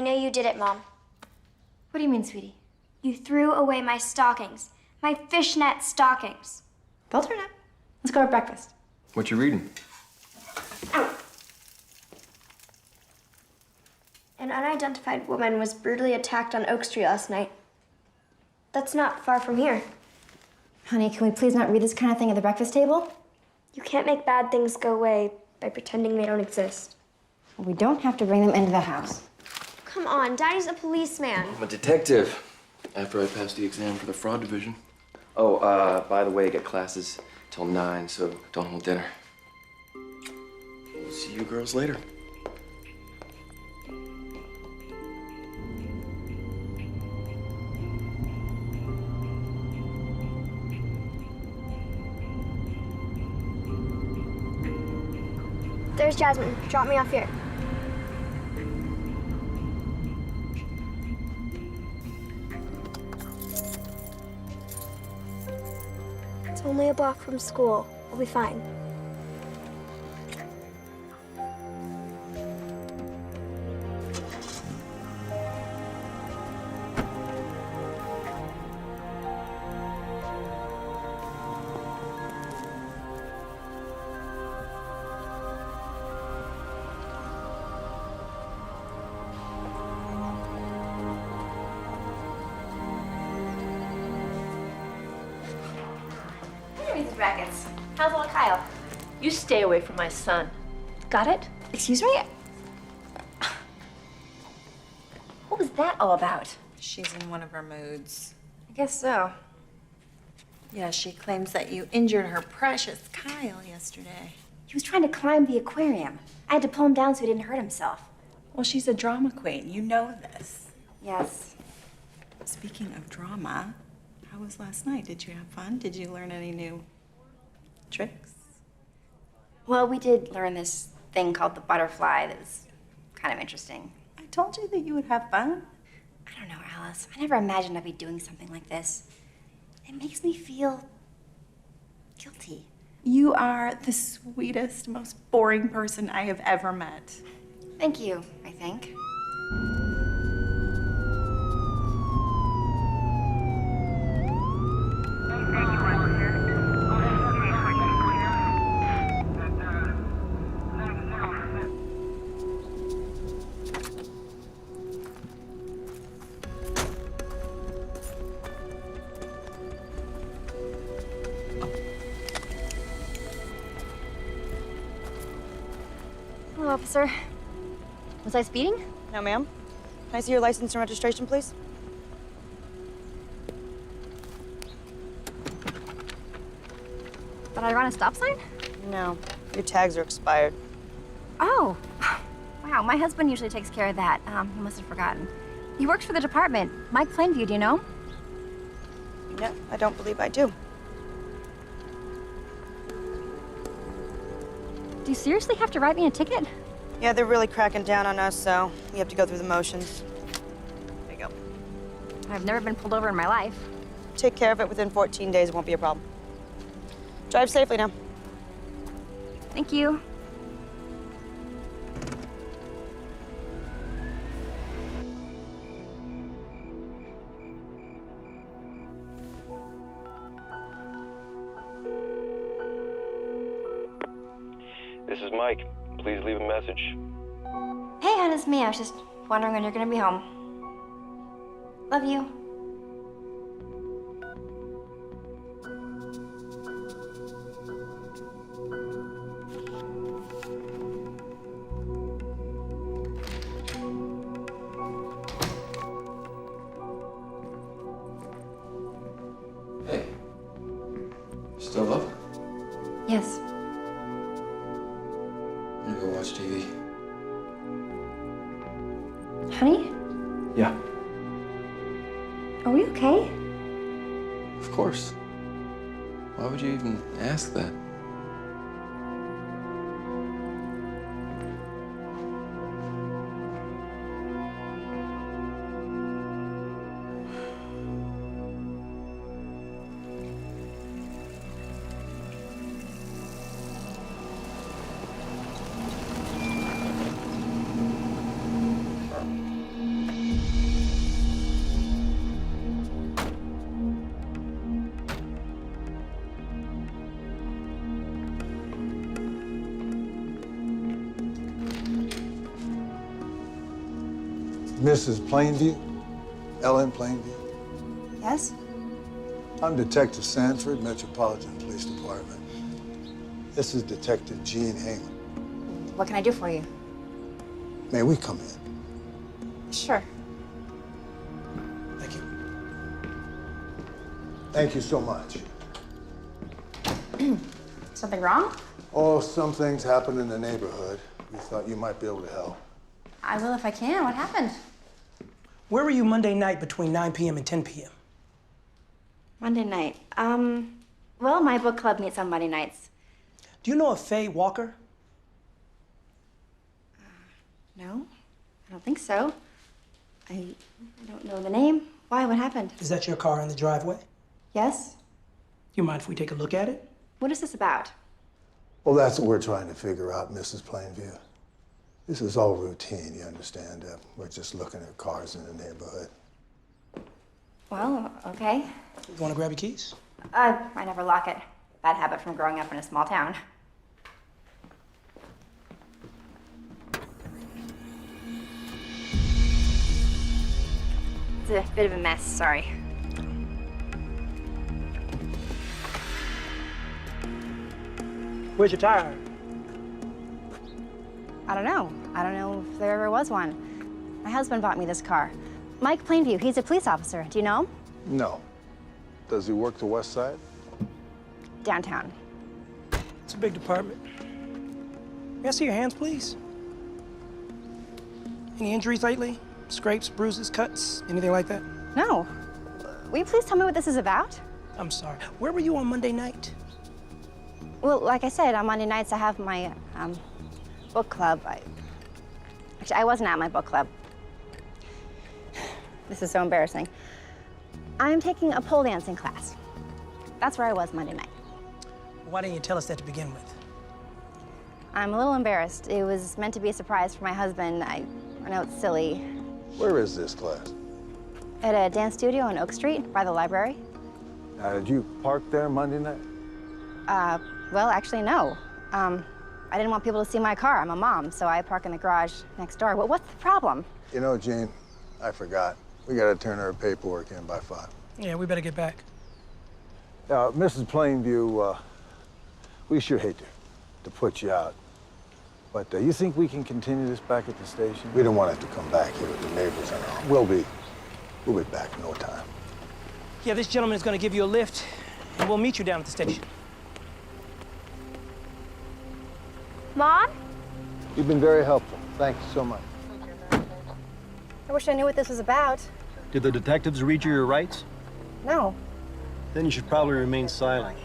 know you did it, Mom. What do you mean, sweetie? You threw away my stockings. My fishnet stockings. They'll turn up. Let's go have breakfast. What you reading? An unidentified woman was brutally attacked on Oak Street last night. That's not far from here. Honey, can we please not read this kind of thing at the breakfast table? You can't make bad things go away by pretending they don't exist. We don't have to bring them into the house. Come on, Daddy's a policeman. I'm a detective. After I pass the exam for the fraud division. Oh, by the way, I got classes till 9, so don't hold dinner. We'll see you girls later. There's Jasmine. Drop me off here. It's only a block from school. We'll be fine. These rackets. How's little Kyle? You stay away from my son. Got it? Excuse me? What was that all about? She's in one of her moods. I guess so. Yeah, she claims that you injured her precious Kyle yesterday. He was trying to climb the aquarium. I had to pull him down so he didn't hurt himself. Well, she's a drama queen. You know this. Yes. Speaking of drama, how was last night? Did you have fun? Did you learn any new tricks? Well, we did learn this thing called the butterfly that was kind of interesting. I told you that you would have fun. I don't know, Alice. I never imagined I'd be doing something like this. It makes me feel guilty. You are the sweetest, most boring person I have ever met. Thank you, I think. Hello, officer. Was I speeding? No, ma'am. Can I see your license and registration, please? Did I run a stop sign? No. Your tags are expired. Oh. Wow, my husband usually takes care of that. He must have forgotten. He works for the department. Mike Plainview, do you know? Yeah, I don't believe I do. Do you seriously have to write me a ticket? Yeah, they're really cracking down on us, so we have to go through the motions. There you go. I've never been pulled over in my life. Take care of it within 14 days. It won't be a problem. Drive safely now. Thank you. This is Mike. Please leave a message. Hey, hon, it's me. I was just wondering when you're gonna be home. Love you. Hey. Still up? Yes. I'm gonna go watch TV. Honey, Yeah, are we okay? of course. Why would you even ask that? Mrs. Plainview? Ellen Plainview? Yes? I'm Detective Sanford, Metropolitan Police Department. This is Detective Gene Heyman. What can I do for you? May we come in? Sure. Thank you. Thank you so much. Something wrong? Oh, some things happen in the neighborhood. We thought you might be able to help. I will if I can. What happened? Where were you Monday night between 9 p.m. and 10 p.m.? Monday night. Well, my book club meets on Monday nights. Do you know a Faye Walker? No, I don't think so. I don't know the name. Why? What happened? Is that your car in the driveway? Yes? You mind if we take a look at it? What is this about? Well, that's what we're trying to figure out, Mrs. Plainview. This is all routine, you understand? We're just looking at cars in the neighborhood. Well, okay. You want to grab your keys? I never lock it. Bad habit from growing up in a small town. It's a bit of a mess, sorry. Where's your tire? I don't know. I don't know if there ever was one. My husband bought me this car. Mike Plainview, he's a police officer. Do you know him? No. Does he work the west side? Downtown. It's a big department. May I see your hands, please? Any injuries lately? Scrapes, bruises, cuts, anything like that? No. Will you please tell me what this is about? I'm sorry. Where were you on Monday night? Well, like I said, on Monday nights I have my book club. Actually, I wasn't at my book club. This is so embarrassing. I'm taking a pole dancing class. That's where I was Monday night. Why didn't you tell us that to begin with? I'm a little embarrassed. It was meant to be a surprise for my husband. I know it's silly. Where is this class? At a dance studio on Oak Street by the library. Did you park there Monday night? Well, actually, no. I didn't want people to see my car. I'm a mom, so I park in the garage next door. But what's the problem? You know, Gene, I forgot. We gotta turn our paperwork in by 5. Yeah, we better get back. Mrs. Plainview, we sure hate to put you out. But you think we can continue this back at the station? We don't want it to come back here with the neighbors and all. We'll be back in no time. Yeah, this gentleman is going to give you a lift, and we'll meet you down at the station. Mom? You've been very helpful. Thank you so much. I wish I knew what this was about. Did the detectives read you your rights? No. Then you should probably remain silent.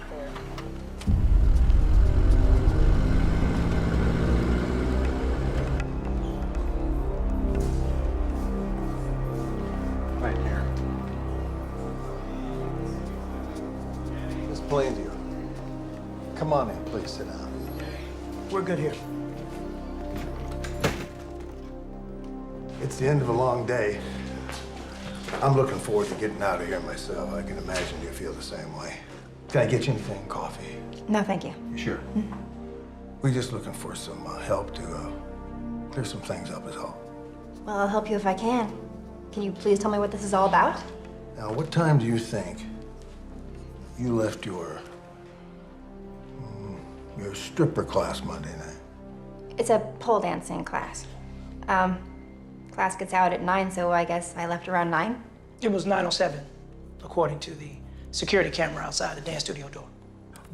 Right here. Miss Plainview, come on in, please sit down. We're good here. It's the end of a long day. I'm looking forward to getting out of here myself. I can imagine you feel the same way. Can I get you anything? Coffee? No, thank you. You sure? We're just looking for some help to clear some things up is all. Well, I'll help you if I can. Can you please tell me what this is all about? Now, what time do you think you left your stripper class Monday night? It's a pole dancing class. Class gets out at 9, so I guess I left around 9. It was 9:07, according to the security camera outside the dance studio door.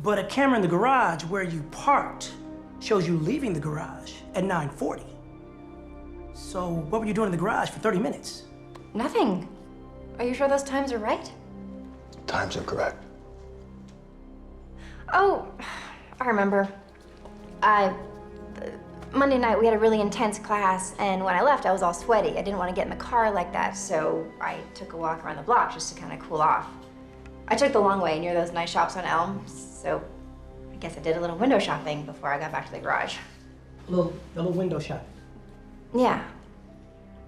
But a camera in the garage where you parked shows you leaving the garage at 9:40. So what were you doing in the garage for 30 minutes? Nothing. Are you sure those times are right? Times are correct. Oh, I remember. Monday night we had a really intense class, and when I left I was all sweaty. I didn't want to get in the car like that, so I took a walk around the block just to kind of cool off. I took the long way near those nice shops on Elm, so I guess I did a little window shopping before I got back to the garage. A little window shopping. Yeah.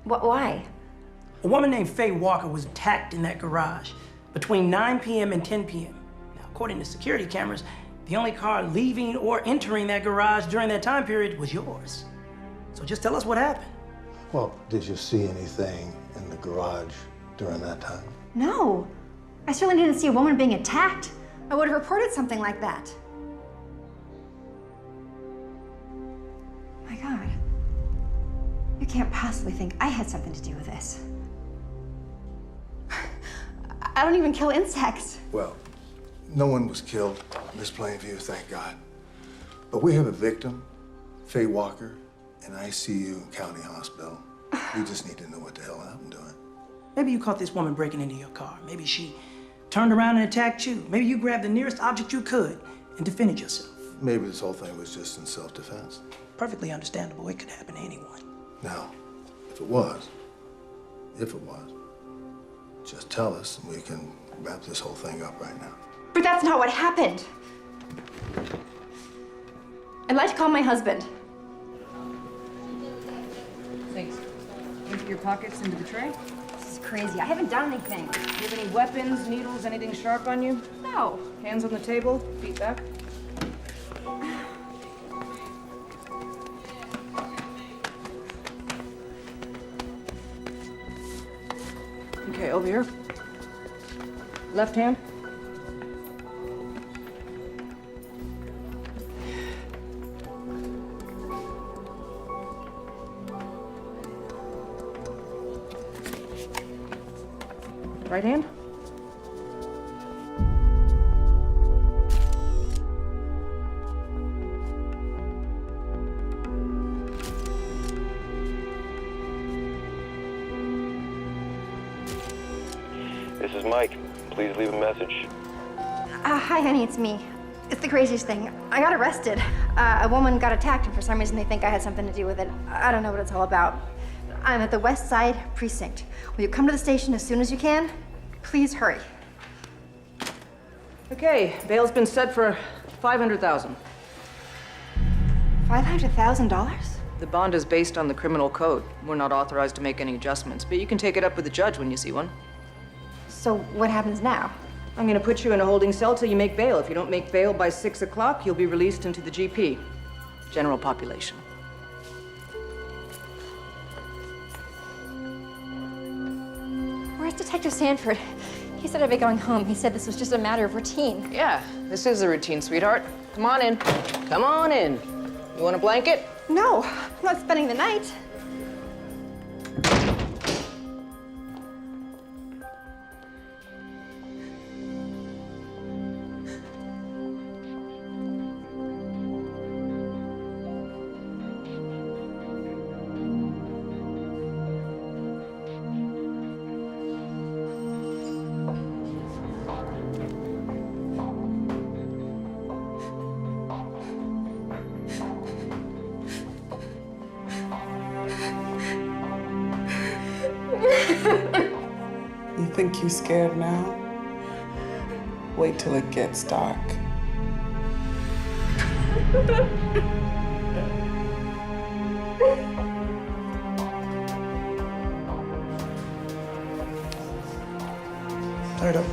Why? A woman named Faye Walker was attacked in that garage between 9 p.m. and 10 p.m. Now, according to security cameras, the only car leaving or entering that garage during that time period was yours. So just tell us what happened. Well, did you see anything in the garage during that time? No. I certainly didn't see a woman being attacked. I would have reported something like that. My God. You can't possibly think I had something to do with this. I don't even kill insects. Well, no one was killed in this Plainview, thank God. But we have a victim, Faye Walker, in ICU in County Hospital. We just need to know what the hell happened to her. Maybe you caught this woman breaking into your car. Maybe she turned around and attacked you. Maybe you grabbed the nearest object you could and defended yourself. Maybe this whole thing was just in self-defense. Perfectly understandable. It could happen to anyone. Now, if it was, just tell us and we can wrap this whole thing up right now. But that's not what happened. I'd like to call my husband. Thanks. Empty your pockets into the tray. This is crazy. I haven't done anything. Do you have any weapons, needles, anything sharp on you? No. Hands on the table, feet back. Okay, over here. Left hand. Right hand. This is Mike. Please leave a message. Hi, honey, it's me. It's the craziest thing. I got arrested. A woman got attacked, and for some reason they think I had something to do with it. I don't know what it's all about. I'm at the West Side Precinct. Will you come to the station as soon as you can? Please hurry. Okay, bail's been set for $500,000. $500,000? The bond is based on the criminal code. We're not authorized to make any adjustments, but you can take it up with the judge when you see one. So what happens now? I'm gonna put you in a holding cell till you make bail. If you don't make bail by 6 o'clock, you'll be released into the GP, general population. Where's Detective Sanford? He said I'd be going home. He said this was just a matter of routine. Yeah, this is a routine, sweetheart. Come on in. Come on in. You want a blanket? No, I'm not spending the night. You think you scared now? Wait till it gets dark. Turn it up.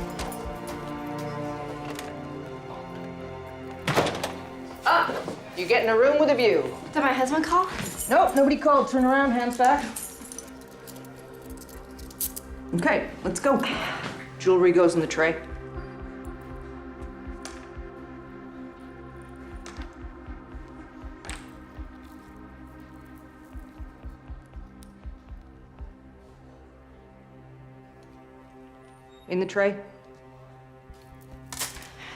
You get in a room with a view. Did my husband call? Nope, nobody called. Turn around, hands back. Okay, let's go. Jewelry goes in the tray. In the tray.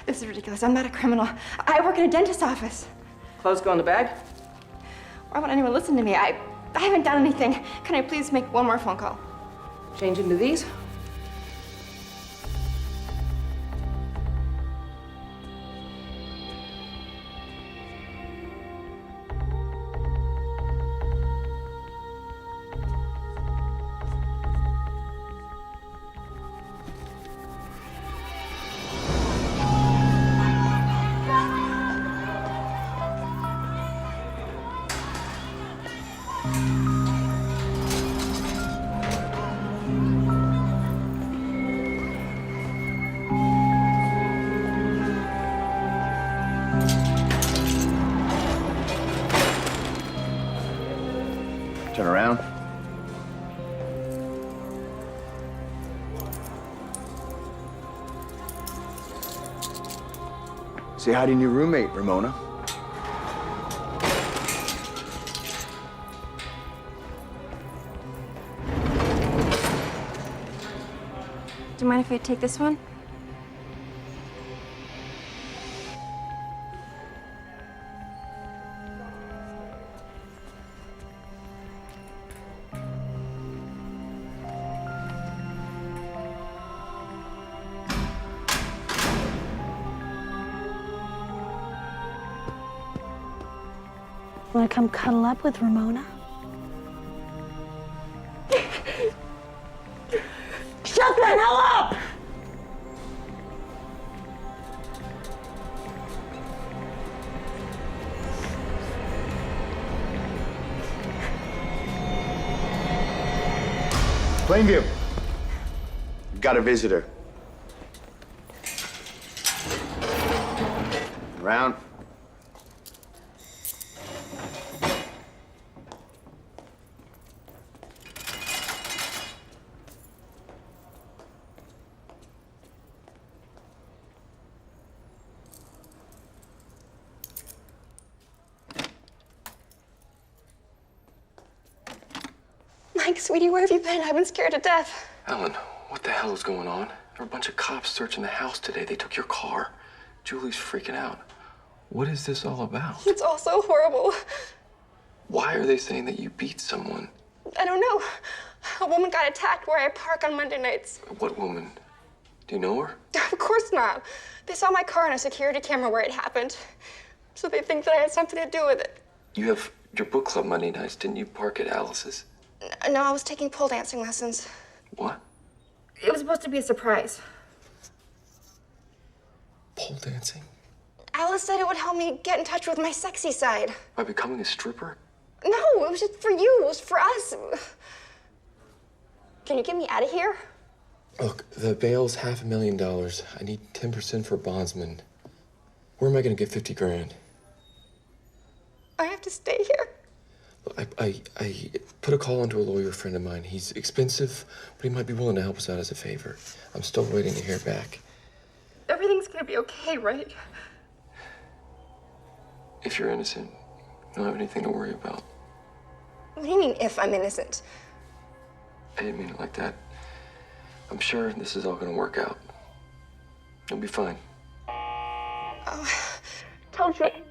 This is ridiculous. I'm not a criminal. I work in a dentist's office. Clothes go in the bag. Why won't anyone listen to me? I haven't done anything. Can I please make one more phone call? Change into these. Turn around. Say hi to your roommate, Ramona. Do you mind if I take this one? Want to come cuddle up with Ramona? Shut the hell up! Plainview. We've got a visitor. Round. Mike, sweetie, where have you been? I've been scared to death. Ellen, what the hell is going on? There were a bunch of cops searching the house today. They took your car. Julie's freaking out. What is this all about? It's all so horrible. Why are they saying that you beat someone? I don't know. A woman got attacked where I park on Monday nights. What woman? Do you know her? Of course not. They saw my car on a security camera where it happened. So they think that I had something to do with it. You have your book club Monday nights. Didn't you park at Alice's? No, I was taking pole dancing lessons. What? It was supposed to be a surprise. Pole dancing? Alice said it would help me get in touch with my sexy side. By becoming a stripper? No, it was just for you. It was for us. Can you get me out of here? Look, the bail's $500,000. I need 10% for bondsman. Where am I gonna get 50 grand? I have to stay here. Look, I put a call into a lawyer friend of mine. He's expensive, but he might be willing to help us out as a favor. I'm still waiting to hear back. Everything's gonna be okay, right? If you're innocent, you don't have anything to worry about. What do you mean, if I'm innocent? I didn't mean it like that. I'm sure this is all gonna work out. You'll be fine. Oh, tell Jake.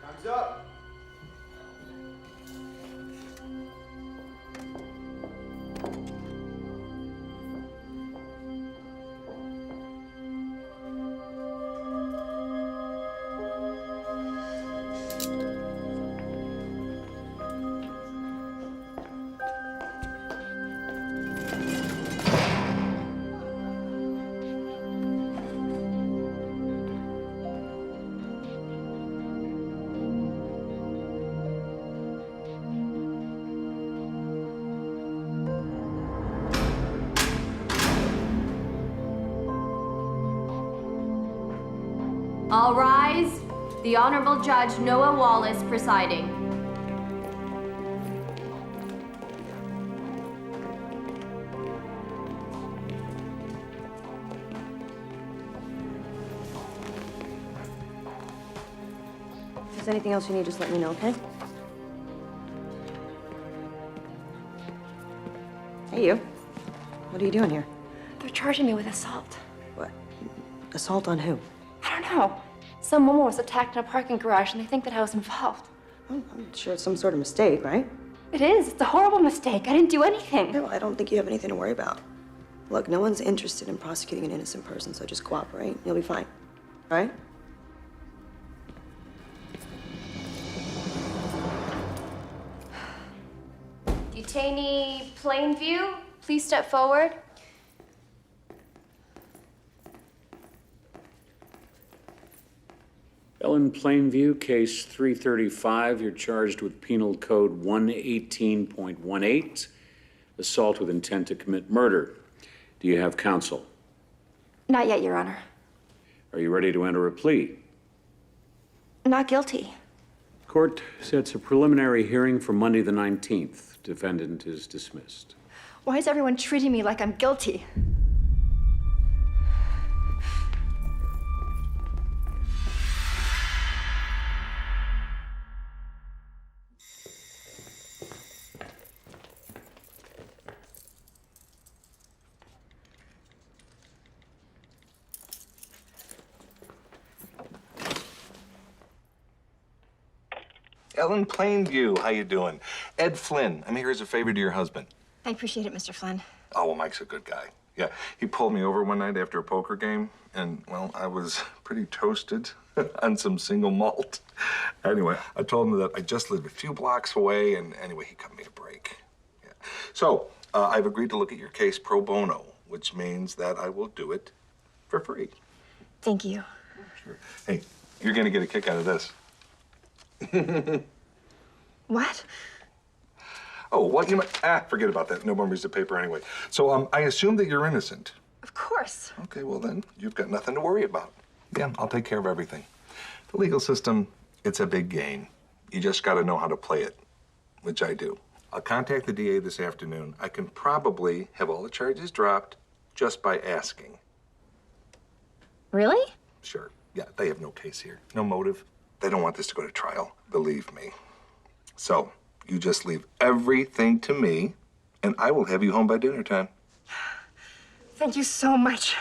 Time's up. All rise. The Honorable Judge Noah Wallace presiding. If there's anything else you need, just let me know, okay? Hey, you. What are you doing here? They're charging me with assault. What? Assault on who? I don't know. Some woman was attacked in a parking garage and they think that I was involved. I'm sure it's some sort of mistake, right? It is. It's a horrible mistake. I didn't do anything. No, I don't think you have anything to worry about. Look, no one's interested in prosecuting an innocent person, so just cooperate. You'll be fine. All right? Detainee Plainview, please step forward. Ellen Plainview, case 335. You're charged with Penal Code 118.18, assault with intent to commit murder. Do you have counsel? Not yet, Your Honor. Are you ready to enter a plea? Not guilty. Court sets a preliminary hearing for Monday the 19th. Defendant is dismissed. Why is everyone treating me like I'm guilty? Ellen Plainview, how you doing? Ed Flynn, I'm here as a favor to your husband. I appreciate it, Mr. Flynn. Oh, well, Mike's a good guy. Yeah, he pulled me over one night after a poker game, and, well, I was pretty toasted on some single malt. Anyway, I told him that I just lived a few blocks away, and anyway, he cut me a break. Yeah. So, I've agreed to look at your case pro bono, which means that I will do it for free. Thank you. Sure. Hey, you're gonna get a kick out of this. What? Oh, what you might... forget about that. No more pieces of paper anyway. So, I assume that you're innocent. Of course. Okay, well then, you've got nothing to worry about. Yeah, I'll take care of everything. The legal system, it's a big game. You just gotta know how to play it, which I do. I'll contact the DA this afternoon. I can probably have all the charges dropped just by asking. Really? Sure. Yeah, they have no case here. No motive. They don't want this to go to trial, believe me. So, you just leave everything to me, and I will have you home by dinner time. Thank you so much.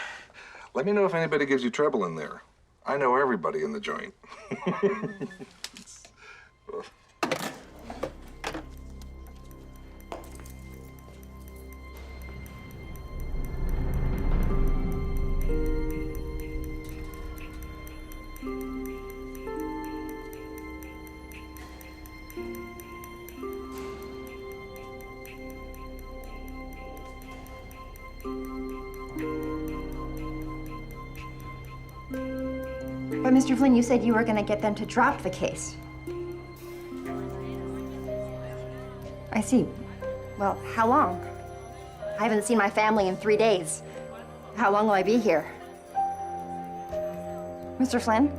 Let me know if anybody gives you trouble in there. I know everybody in the joint. But Mr. Flynn, you said you were gonna get them to drop the case. I see. Well, how long? I haven't seen my family in 3 days. How long will I be here? Mr. Flynn?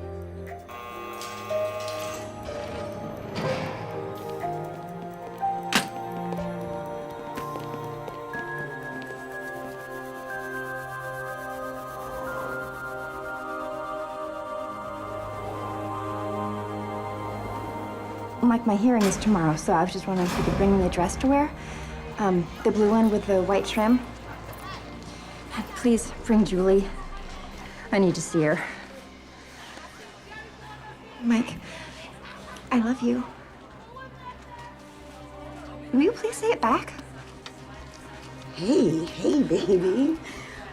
Mike, my hearing is tomorrow, so I was just wondering if you could bring me a dress to wear. The blue one with the white trim. Please bring Julie. I need to see her. Mike, I love you. Will you please say it back? Hey, baby.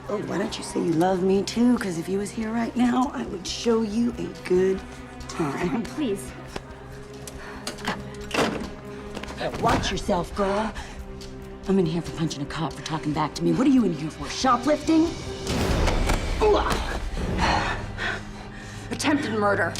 Oh, why don't you say you love me too? Because if you was here right now, I would show you a good time. Please. Watch yourself, girl. I'm in here for punching a cop for talking back to me. What are you in here for? Shoplifting? Attempted murder.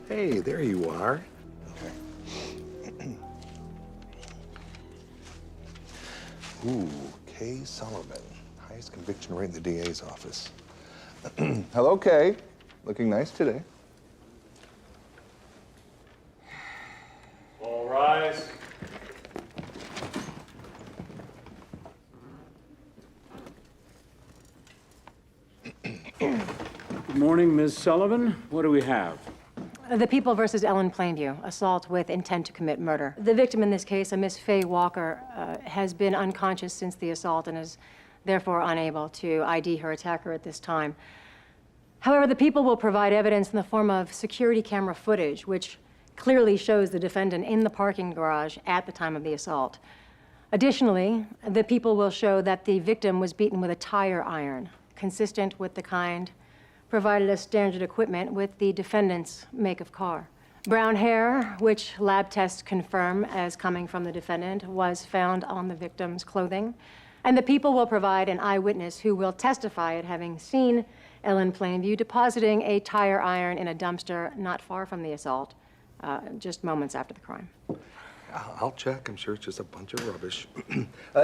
Hey, there you are. Ooh, Kay Sullivan. Highest conviction rate in the DA's office. Hello, Kay. Looking nice today. All rise. Good morning, Ms. Sullivan. What do we have? The People versus Ellen Plainview, assault with intent to commit murder. The victim in this case, a Miss Faye Walker, has been unconscious since the assault and is therefore unable to ID her attacker at this time. However, the People will provide evidence in the form of security camera footage, which clearly shows the defendant in the parking garage at the time of the assault. Additionally, the People will show that the victim was beaten with a tire iron, consistent with the kind provided as standard equipment with the defendant's make of car. Brown hair, which lab tests confirm as coming from the defendant, was found on the victim's clothing. And the People will provide an eyewitness who will testify at having seen Ellen Plainview depositing a tire iron in a dumpster not far from the assault, just moments after the crime. I'll check. I'm sure it's just a bunch of rubbish.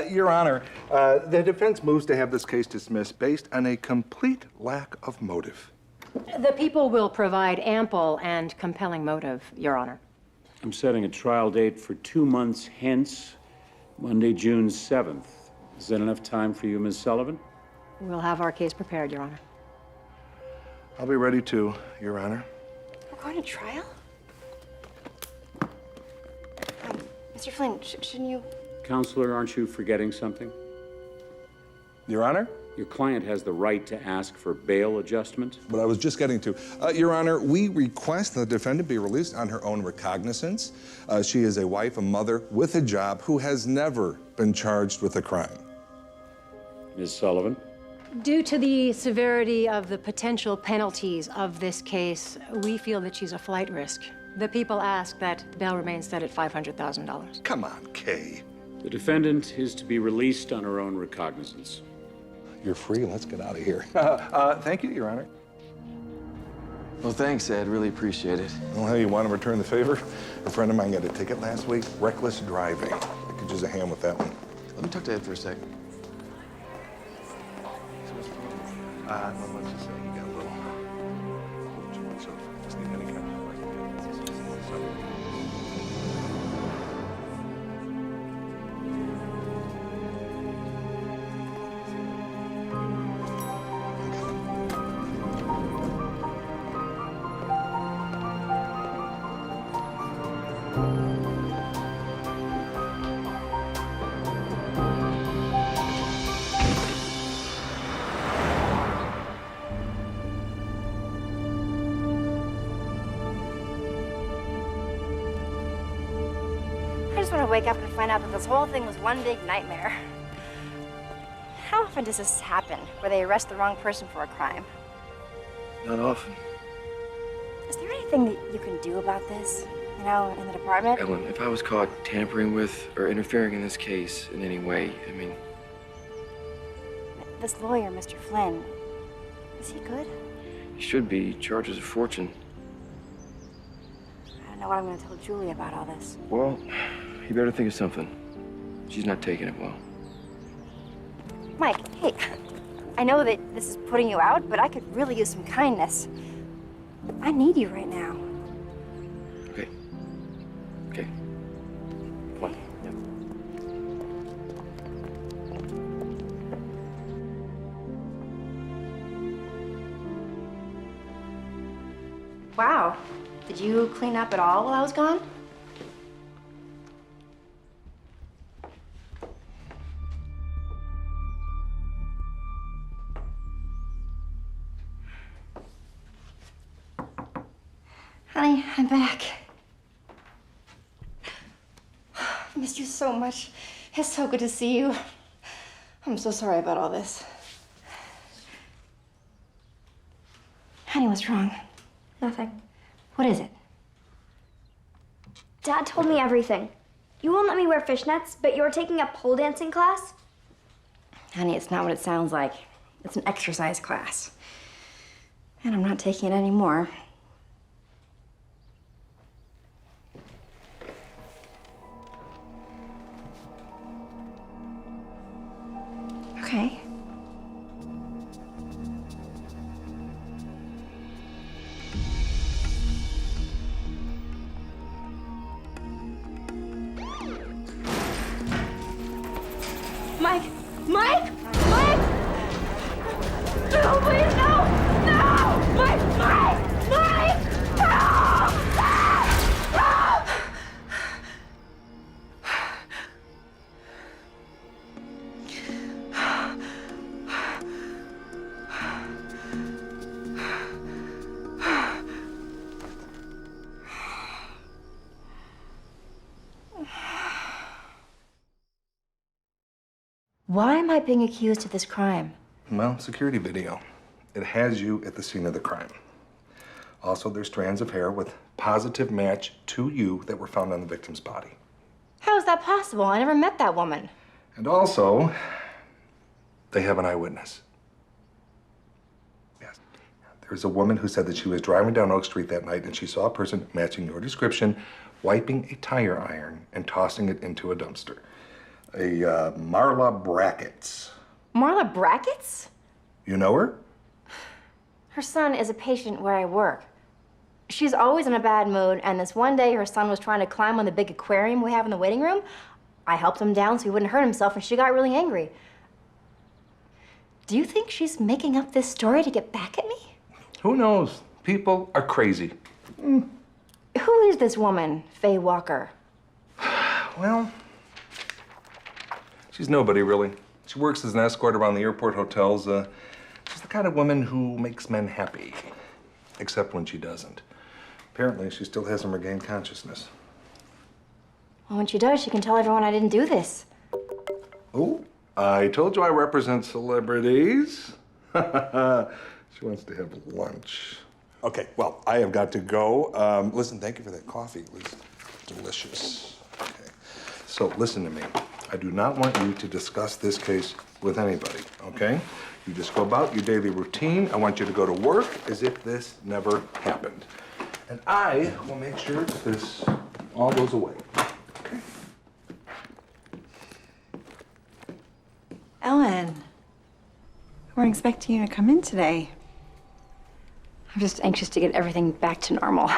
Your Honor, the defense moves to have this case dismissed based on a complete lack of motive. The People will provide ample and compelling motive, Your Honor. I'm setting a trial date for 2 months hence, Monday, June 7th. Is that enough time for you, Ms. Sullivan? We'll have our case prepared, Your Honor. I'll be ready to, Your Honor. We're going to trial? Mr. Flynn, shouldn't you? Counselor, aren't you forgetting something? Your Honor? Your client has the right to ask for bail adjustment. But I was just getting to. Your Honor, we request the defendant be released on her own recognizance. She is a wife, a mother with a job who has never been charged with a crime. Ms. Sullivan? Due to the severity of the potential penalties of this case, we feel that she's a flight risk. The people ask that the bail remains set at $500,000. Come on, Kay. The defendant is to be released on her own recognizance. You're free. Let's get out of here. Thank you, Your Honor. Well, thanks, Ed. Really appreciate it. Well, hey, you want to return the favor? A friend of mine got a ticket last week. Reckless driving. I could use a hand with that one. Let me talk to Ed for a sec. Well, let's just say he got a little so just need any kind of I just want to wake up and find out that this whole thing was one big nightmare. How often does this happen, where they arrest the wrong person for a crime? Not often. Is there anything that you can do about this, you know, in the department? Ellen, if I was caught tampering with or interfering in this case in any way, I mean... This lawyer, Mr. Flynn, is he good? He should be. He charges a fortune. I don't know what I'm going to tell Julie about all this. Well, you better think of something. She's not taking it well. Mike, hey, I know that this is putting you out, but I could really use some kindness. I need you right now. Okay. Okay. Come on. Yeah. Wow. Did you clean up at all while I was gone? Honey, I'm back. I missed you so much. It's so good to see you. I'm so sorry about all this. Honey, what's wrong? Nothing. What is it? Dad told me everything. You won't let me wear fishnets, but you're taking a pole dancing class? Honey, it's not what it sounds like. It's an exercise class. And I'm not taking it anymore. Okay. Mike! Mike! Mike! No, please, no! No! Mike! Mike! Mike! No! No! No! Why am I being accused of this crime? Well, security video. It has you at the scene of the crime. Also, there's strands of hair with positive match to you that were found on the victim's body. How is that possible? I never met that woman. And also, they have an eyewitness. Yes. There's a woman who said that she was driving down Oak Street that night and she saw a person matching your description wiping a tire iron and tossing it into a dumpster. A Marla Brackets. Marla Brackets? You know her? Her son is a patient where I work. She's always in a bad mood, and this one day her son was trying to climb on the big aquarium we have in the waiting room. I helped him down so he wouldn't hurt himself, and she got really angry. Do you think she's making up this story to get back at me? Who knows? People are crazy. Who is this woman, Faye Walker? Well, she's nobody, really. She works as an escort around the airport hotels. She's the kind of woman who makes men happy, except when she doesn't. Apparently, she still hasn't regained consciousness. Well, when she does, she can tell everyone I didn't do this. Oh, I told you I represent celebrities. She wants to have lunch. Okay, well, I have got to go. Listen, thank you for that coffee. It was delicious. Okay. So listen to me. I do not want you to discuss this case with anybody, okay? You just go about your daily routine. I want you to go to work as if this never happened. And I will make sure that this all goes away. Okay? Ellen, we weren't expecting you to come in today. I'm just anxious to get everything back to normal.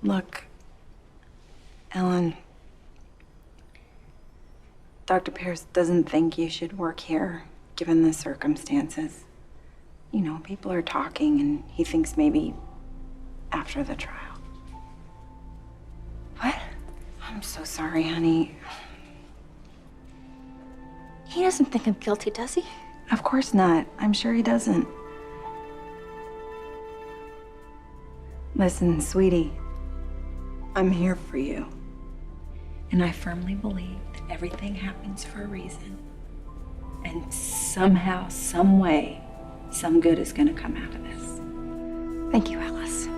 Look, Ellen, Dr. Pierce doesn't think you should work here, given the circumstances. You know, people are talking, and he thinks maybe after the trial. What? I'm so sorry, honey. He doesn't think I'm guilty, does he? Of course not. I'm sure he doesn't. Listen, sweetie, I'm here for you. And I firmly believe that everything happens for a reason. And somehow, some way, some good is going to come out of this. Thank you, Alice.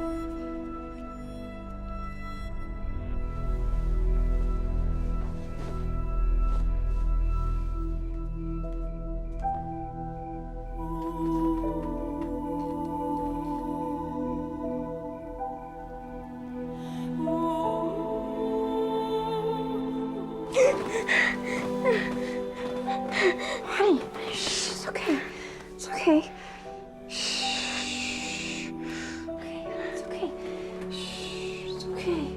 Honey, shh, it's okay. It's okay. Shh. Okay, it's okay. Shh, it's okay.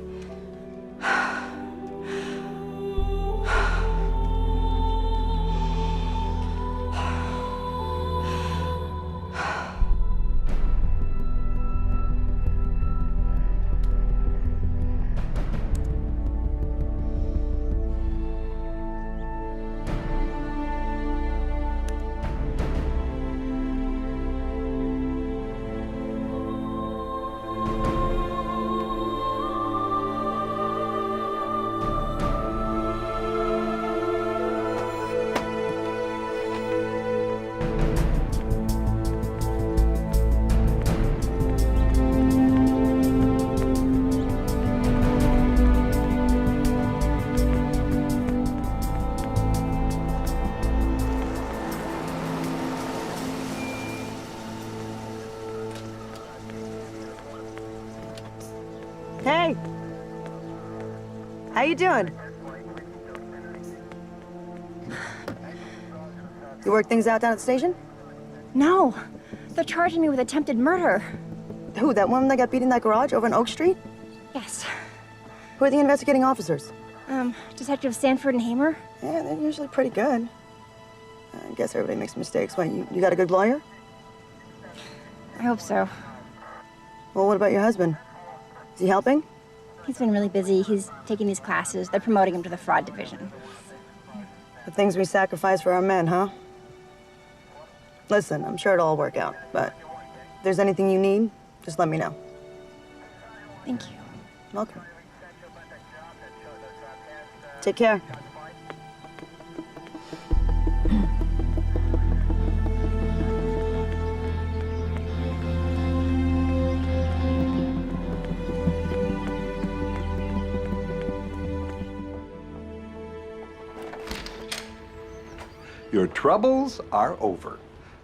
Hey! How you doing? You work things out down at the station? No, they're charging me with attempted murder. Who, that woman that got beat in that garage over on Oak Street? Yes. Who are the investigating officers? Detectives Sanford and Hamer. Yeah, they're usually pretty good. I guess everybody makes mistakes. Wait, you got a good lawyer? I hope so. Well, what about your husband? Is he helping? He's been really busy. He's taking these classes. They're promoting him to the fraud division. The things we sacrifice for our men, huh? Listen, I'm sure it'll all work out, but if there's anything you need, just let me know. Thank you. Welcome. Take care. Your troubles are over.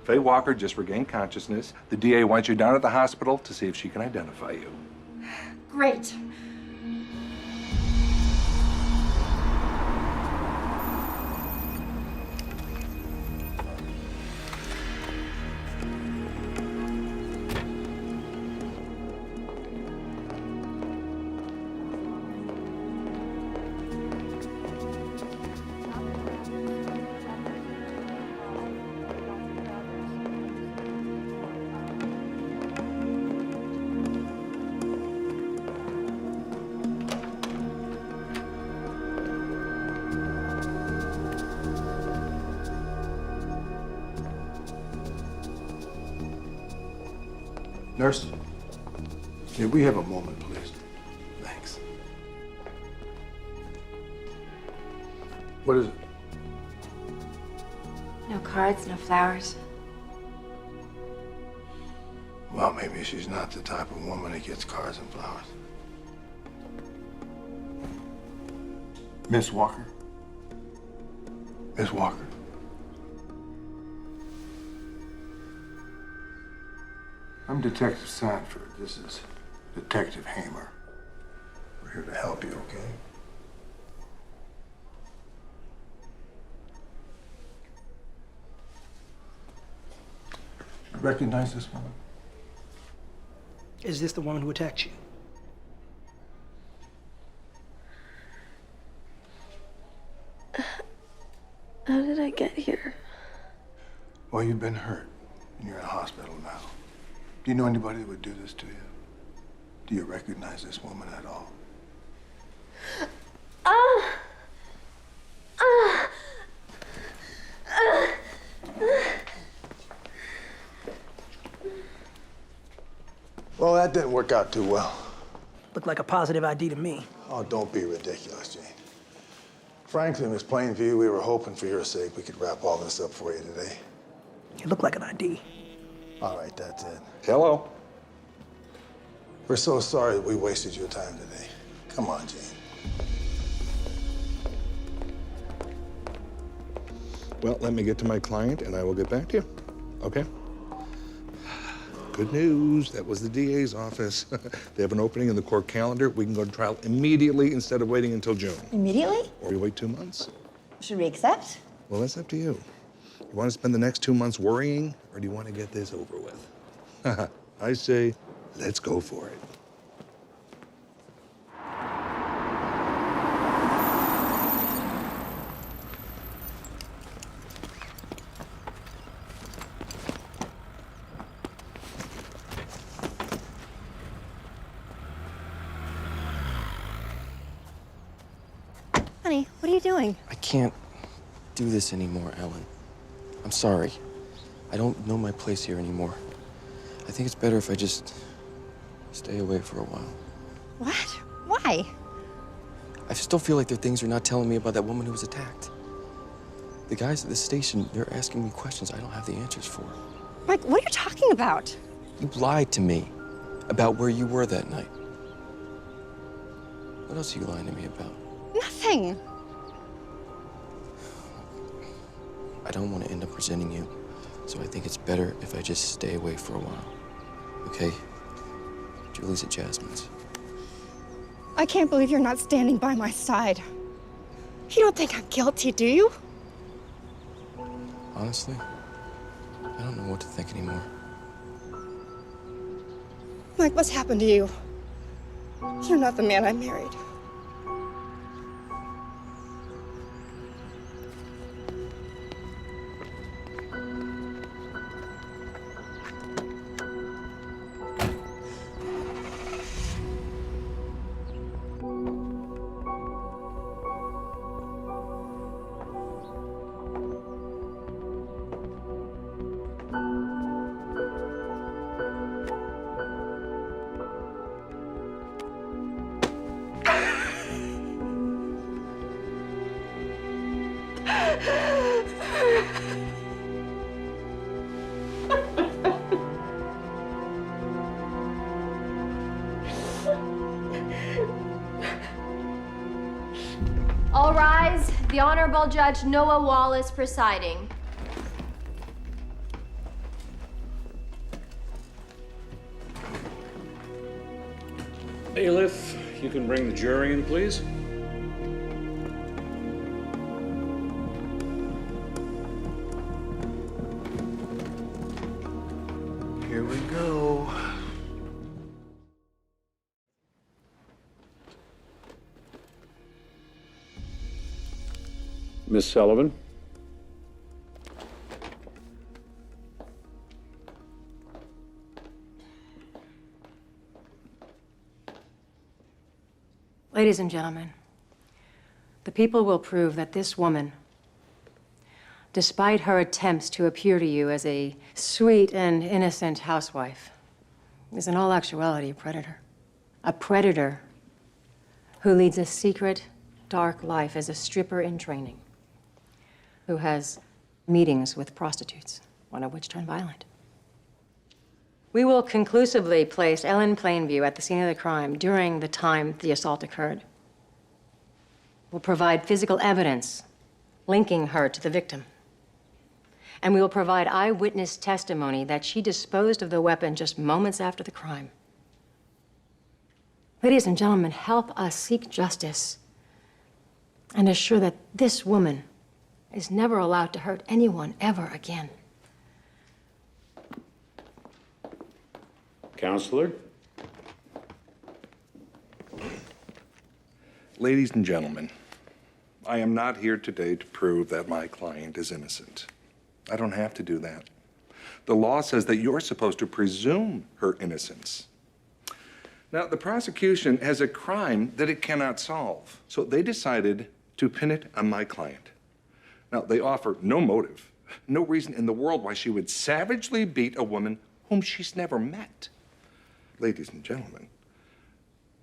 Faye Walker just regained consciousness. The DA wants you down at the hospital to see if she can identify you. Great. Nurse, may we have a moment, please? Thanks. What is it? No cards, no flowers. Well, maybe she's not the type of woman that gets cards and flowers. Miss Walker? Miss Walker? I'm Detective Sanford. This is Detective Hamer. We're here to help you, okay? You recognize this woman? Is this the woman who attacked you? How did I get here? Well, you've been hurt, and you're in a hospital now. Do you know anybody that would do this to you? Do you recognize this woman at all? Well, that didn't work out too well. Looked like a positive ID to me. Oh, don't be ridiculous, Gene. Frankly, Miss Plainview, we were hoping for your sake we could wrap all this up for you today. You look like an ID. All right, that's it. Hello. We're so sorry that we wasted your time today. Come on, Gene. Well, let me get to my client and I will get back to you. Okay? Good news. That was the DA's office. They have an opening in the court calendar. We can go to trial immediately instead of waiting until June. Immediately? Or you wait 2 months. Should we accept? Well, that's up to you. You want to spend the next 2 months worrying, or do you want to get this over with? I say, let's go for it. Honey, what are you doing? I can't do this anymore, Ellen. I'm sorry. I don't know my place here anymore. I think it's better if I just stay away for a while. What? Why? I still feel like there are things you're not telling me about that woman who was attacked. The guys at the station, they're asking me questions I don't have the answers for. Mike, what are you talking about? You lied to me about where you were that night. What else are you lying to me about? Nothing. I don't want to end up resenting you, so I think it's better if I just stay away for a while. Okay? Julie's at Jasmine's. I can't believe you're not standing by my side. You don't think I'm guilty, do you? Honestly, I don't know what to think anymore. Mike, what's happened to you? You're not the man I married. All rise. The Honorable Judge Noah Wallace presiding. Bailiff, you can bring the jury in, please. Here we go. Miss Sullivan. Ladies and gentlemen, the people will prove that this woman, despite her attempts to appear to you as a sweet and innocent housewife, is in all actuality a predator. A predator who leads a secret, dark life as a stripper in training, who has meetings with prostitutes, one of which turned violent. We will conclusively place Ellen Plainview at the scene of the crime during the time the assault occurred. We'll provide physical evidence linking her to the victim. And we will provide eyewitness testimony that she disposed of the weapon just moments after the crime. Ladies and gentlemen, help us seek justice and assure that this woman is never allowed to hurt anyone ever again. Counselor? Ladies and gentlemen, I am not here today to prove that my client is innocent. I don't have to do that. The law says that you're supposed to presume her innocence. Now, the prosecution has a crime that it cannot solve, so they decided to pin it on my client. Now, they offer no motive, no reason in the world why she would savagely beat a woman whom she's never met. Ladies and gentlemen,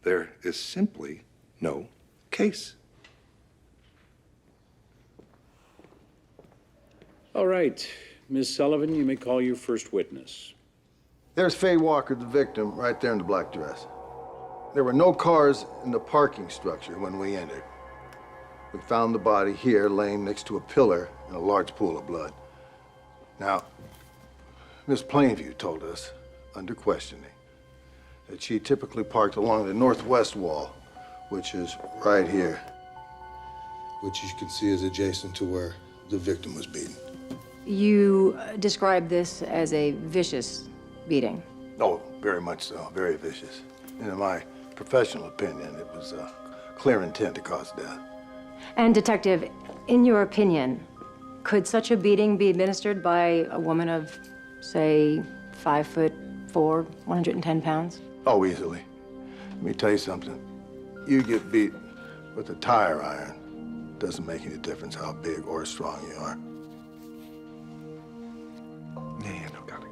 there is simply no case. All right. Ms. Sullivan, you may call your first witness. There's Faye Walker, the victim, right there in the black dress. There were no cars in the parking structure when we entered. We found the body here, laying next to a pillar in a large pool of blood. Now, Miss Plainview told us, under questioning, that she typically parked along the northwest wall, which is right here, which you can see is adjacent to where the victim was beaten. You described this as a vicious beating. Oh, very much so, very vicious. And in my professional opinion, it was clear intent to cause death. And Detective, in your opinion, could such a beating be administered by a woman of, say, 5'4", 110 pounds? Oh, easily. Let me tell you something. You get beat with a tire iron. Doesn't make any difference how big or strong you are. Yeah, no, got it.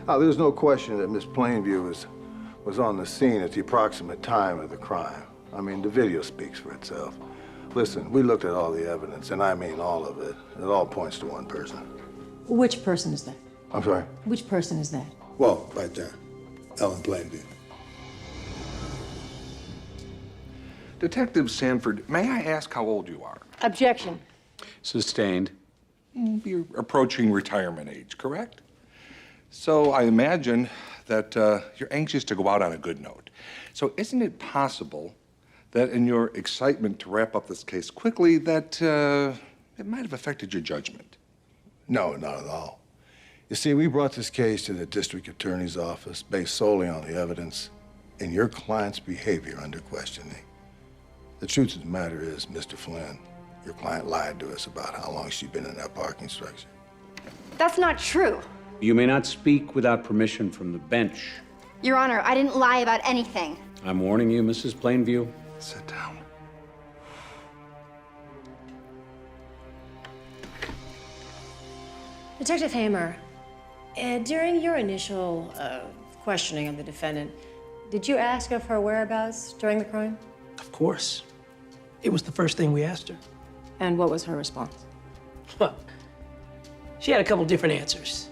Oh, there's no question that Miss Plainview was on the scene at the approximate time of the crime. I mean, the video speaks for itself. Listen, we looked at all the evidence, and I mean all of it. It all points to one person. Which person is that? I'm sorry? Which person is that? Well, right there. Ellen Plainview. Detective Sanford, may I ask how old you are? Objection. Sustained. You're approaching retirement age, correct? So I imagine that you're anxious to go out on a good note. So isn't it possible that in your excitement to wrap up this case quickly, that it might have affected your judgment? No, not at all. You see, we brought this case to the district attorney's office based solely on the evidence and your client's behavior under questioning. The truth of the matter is, Mr. Flynn, your client lied to us about how long she'd been in that parking structure. That's not true. You may not speak without permission from the bench. Your Honor, I didn't lie about anything. I'm warning you, Mrs. Plainview. Sit down. Detective Hamer, during your initial questioning of the defendant, did you ask of her whereabouts during the crime? Of course. It was the first thing we asked her. And what was her response? Well, she had a couple different answers.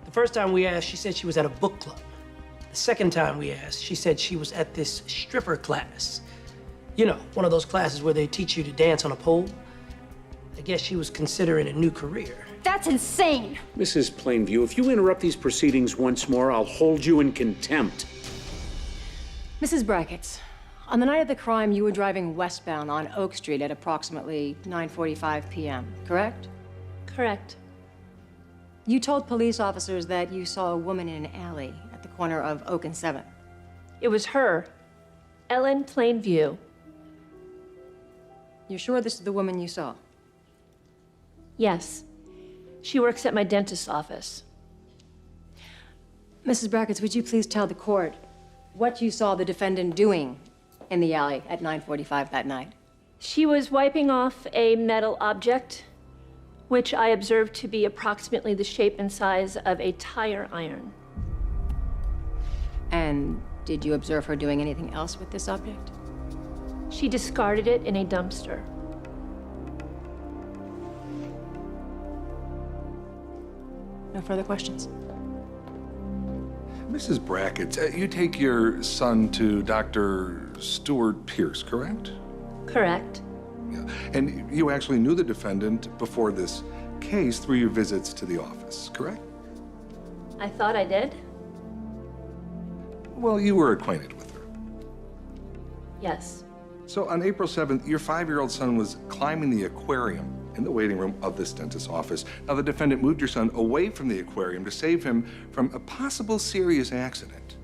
The first time we asked, she said she was at a book club. The second time we asked, she said she was at this stripper class. You know, one of those classes where they teach you to dance on a pole. I guess she was considering a new career. That's insane. Mrs. Plainview, if you interrupt these proceedings once more, I'll hold you in contempt. Mrs. Brackets, on the night of the crime, you were driving westbound on Oak Street at approximately 9:45 p.m., correct? Correct. You told police officers that you saw a woman in an alley at the corner of Oak and 7th. It was her, Ellen Plainview. You're sure this is the woman you saw? Yes. She works at my dentist's office. Mrs. Brackets, would you please tell the court what you saw the defendant doing in the alley at 9:45 that night? She was wiping off a metal object, which I observed to be approximately the shape and size of a tire iron. And did you observe her doing anything else with this object? She discarded it in a dumpster. No further questions? Mrs. Brackett, you take your son to Dr. Stuart Pierce, correct? Correct. Yeah. And you actually knew the defendant before this case through your visits to the office, correct? I thought I did. Well, you were acquainted with her. Yes. So on April 7th, your 5-year-old son was climbing the aquarium in the waiting room of this dentist's office. Now, the defendant moved your son away from the aquarium to save him from a possible serious accident.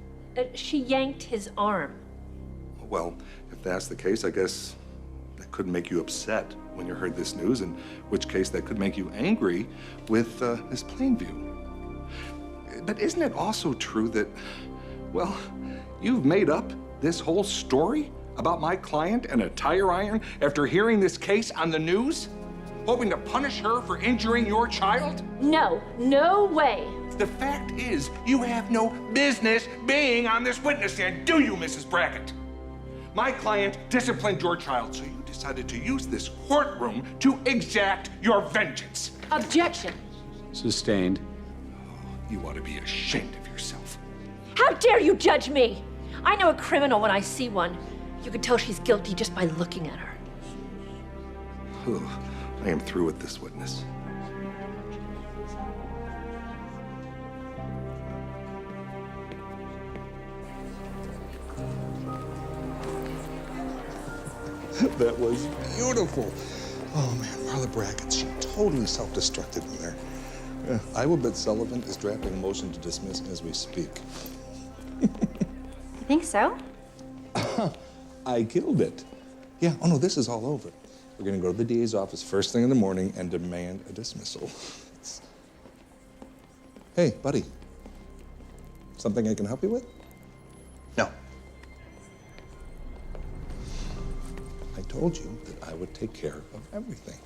She yanked his arm. Well, if that's the case, I guess that could make you upset when you heard this news, in which case that could make you angry with Miss Plainview. But isn't it also true that, well, you've made up this whole story about my client and a tire iron after hearing this case on the news? Hoping to punish her for injuring your child? No, no way. The fact is, you have no business being on this witness stand, do you, Mrs. Brackett? My client disciplined your child, so you decided to use this courtroom to exact your vengeance. Objection. Sustained. You ought to be ashamed of yourself. How dare you judge me? I know a criminal when I see one. You can tell she's guilty just by looking at her. I am through with this witness. That was beautiful. Oh man, Marla Brackett, she totally self-destructed in there. I will bet Sullivan is drafting a motion to dismiss as we speak. You think so? I killed it. Yeah, oh no, this is all over. We're gonna go to the DA's office first thing in the morning and demand a dismissal. Hey, buddy. Something I can help you with? No. I told you that I would take care of everything.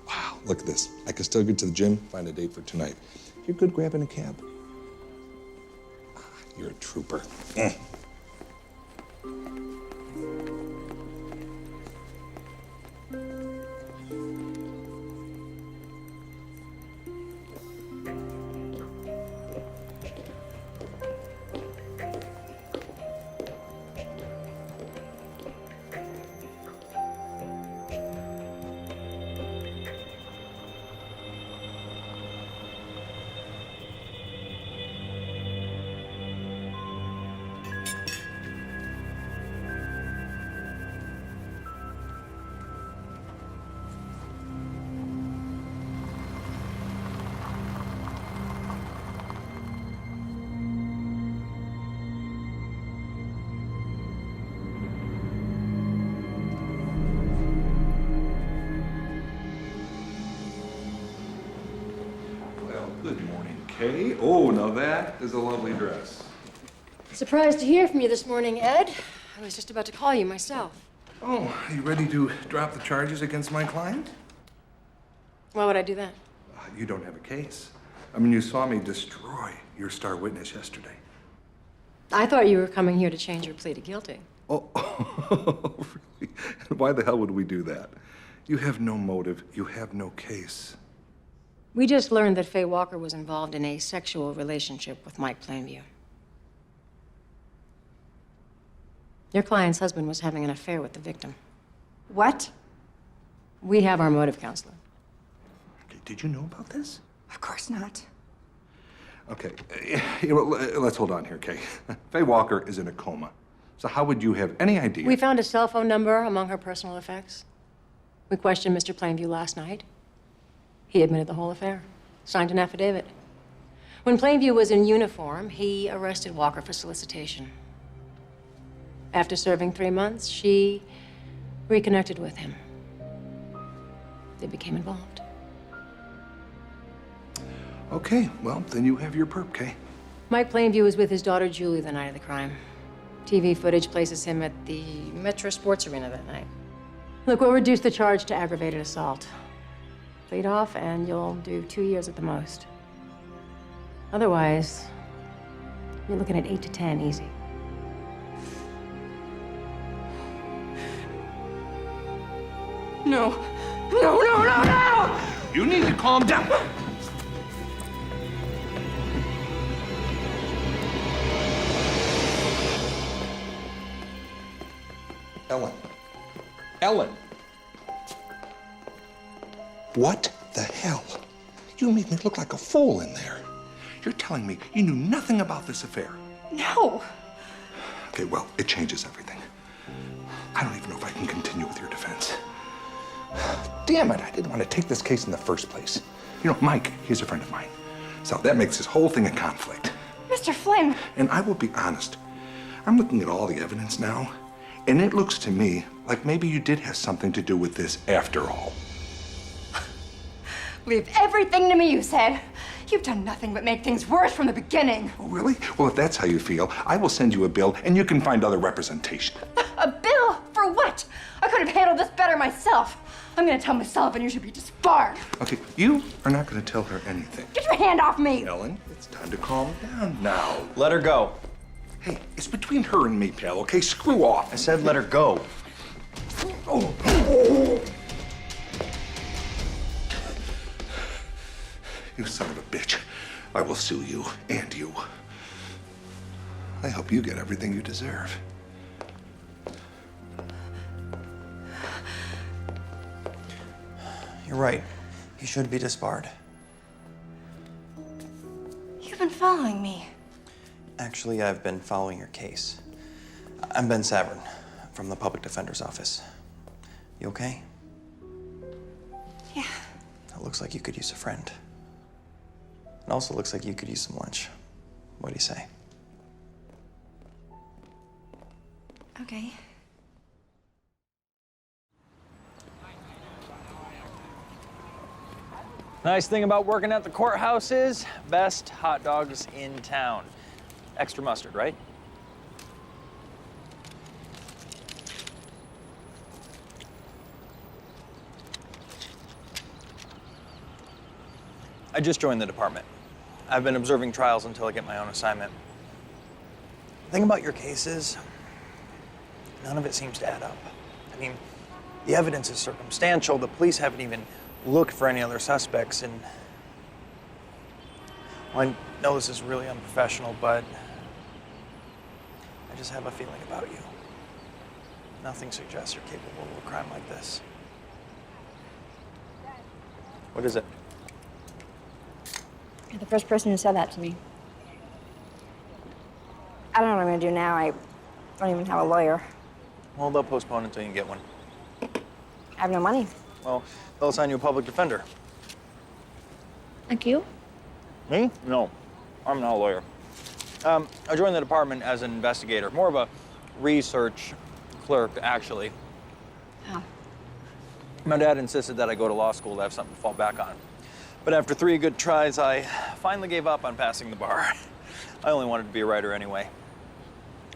Wow, look at this. I can still get to the gym, find a date for tonight. You're good grabbing a cab. You're a trooper. Good morning, Kay. Oh, now that is a lovely dress. Surprised to hear from you this morning, Ed. I was just about to call you myself. Oh, are you ready to drop the charges against my client? Why would I do that? You don't have a case. I mean, you saw me destroy your star witness yesterday. I thought you were coming here to change your plea to guilty. Oh, really? Why the hell would we do that? You have no motive. You have no case. We just learned that Faye Walker was involved in a sexual relationship with Mike Plainview. Your client's husband was having an affair with the victim. What? We have our motive counselor. Okay, did you know about this? Of course not. Okay, let's hold on here, Kay. Faye Walker is in a coma. So how would you have any idea? We found a cell phone number among her personal effects. We questioned Mr. Plainview last night. He admitted the whole affair, signed an affidavit. When Plainview was in uniform, he arrested Walker for solicitation. After serving 3 months, she reconnected with him. They became involved. Okay, well, then you have your perp, Kay. Mike Plainview was with his daughter Julie the night of the crime. TV footage places him at the Metro Sports Arena that night. Look, we'll reduce the charge to aggravated assault. Plead off, and you'll do 2 years at the most. Otherwise, You're looking at 8 to 10, easy. No. No, no, no, no! You need to calm down. Ellen. Ellen. What the hell? You made me look like a fool in there. You're telling me you knew nothing about this affair? No. Okay, well, it changes everything. I don't even know if I can continue with your defense. Damn it, I didn't want to take this case in the first place. You know, Mike, he's a friend of mine. So that makes this whole thing a conflict. Mr. Flynn. And I will be honest, I'm looking at all the evidence now, and it looks to me like maybe you did have something to do with this after all. Leave everything to me, you said. You've done nothing but make things worse from the beginning. Oh, really? Well, if that's how you feel, I will send you a bill, and you can find other representation. A bill? For what? I could have handled this better myself. I'm gonna tell Miss Sullivan you should be disbarred. Okay, you are not going to tell her anything. Get your hand off me! Ellen, it's time to calm down now. Let her go. Hey, it's between her and me, pal, okay? Screw off. I said let her go. Oh. You son of a bitch. I will sue you and you. I hope you get everything you deserve. You're right. He should be disbarred. You've been following me. Actually, I've been following your case. I'm Ben Savern from the Public Defender's Office. You okay? Yeah. It looks like you could use a friend. It also looks like you could use some lunch. What do you say? Okay. Nice thing about working at the courthouse is best hot dogs in town. Extra mustard, right? I just joined the department. I've been observing trials until I get my own assignment. The thing about your case is, none of it seems to add up. I mean, the evidence is circumstantial. The police haven't even looked for any other suspects, and well, I know this is really unprofessional, but I just have a feeling about you. Nothing suggests you're capable of a crime like this. What is it? You're the first person who said that to me. I don't know what I'm gonna do now. I don't even have a lawyer. Well, they'll postpone until you can get one. I have no money. Well, they'll assign you a public defender. Like you? Me? No, I'm not a lawyer. I joined the department as an investigator, more of a research clerk, actually. Oh. My dad insisted that I go to law school to have something to fall back on. But after 3 good tries, I finally gave up on passing the bar. I only wanted to be a writer anyway.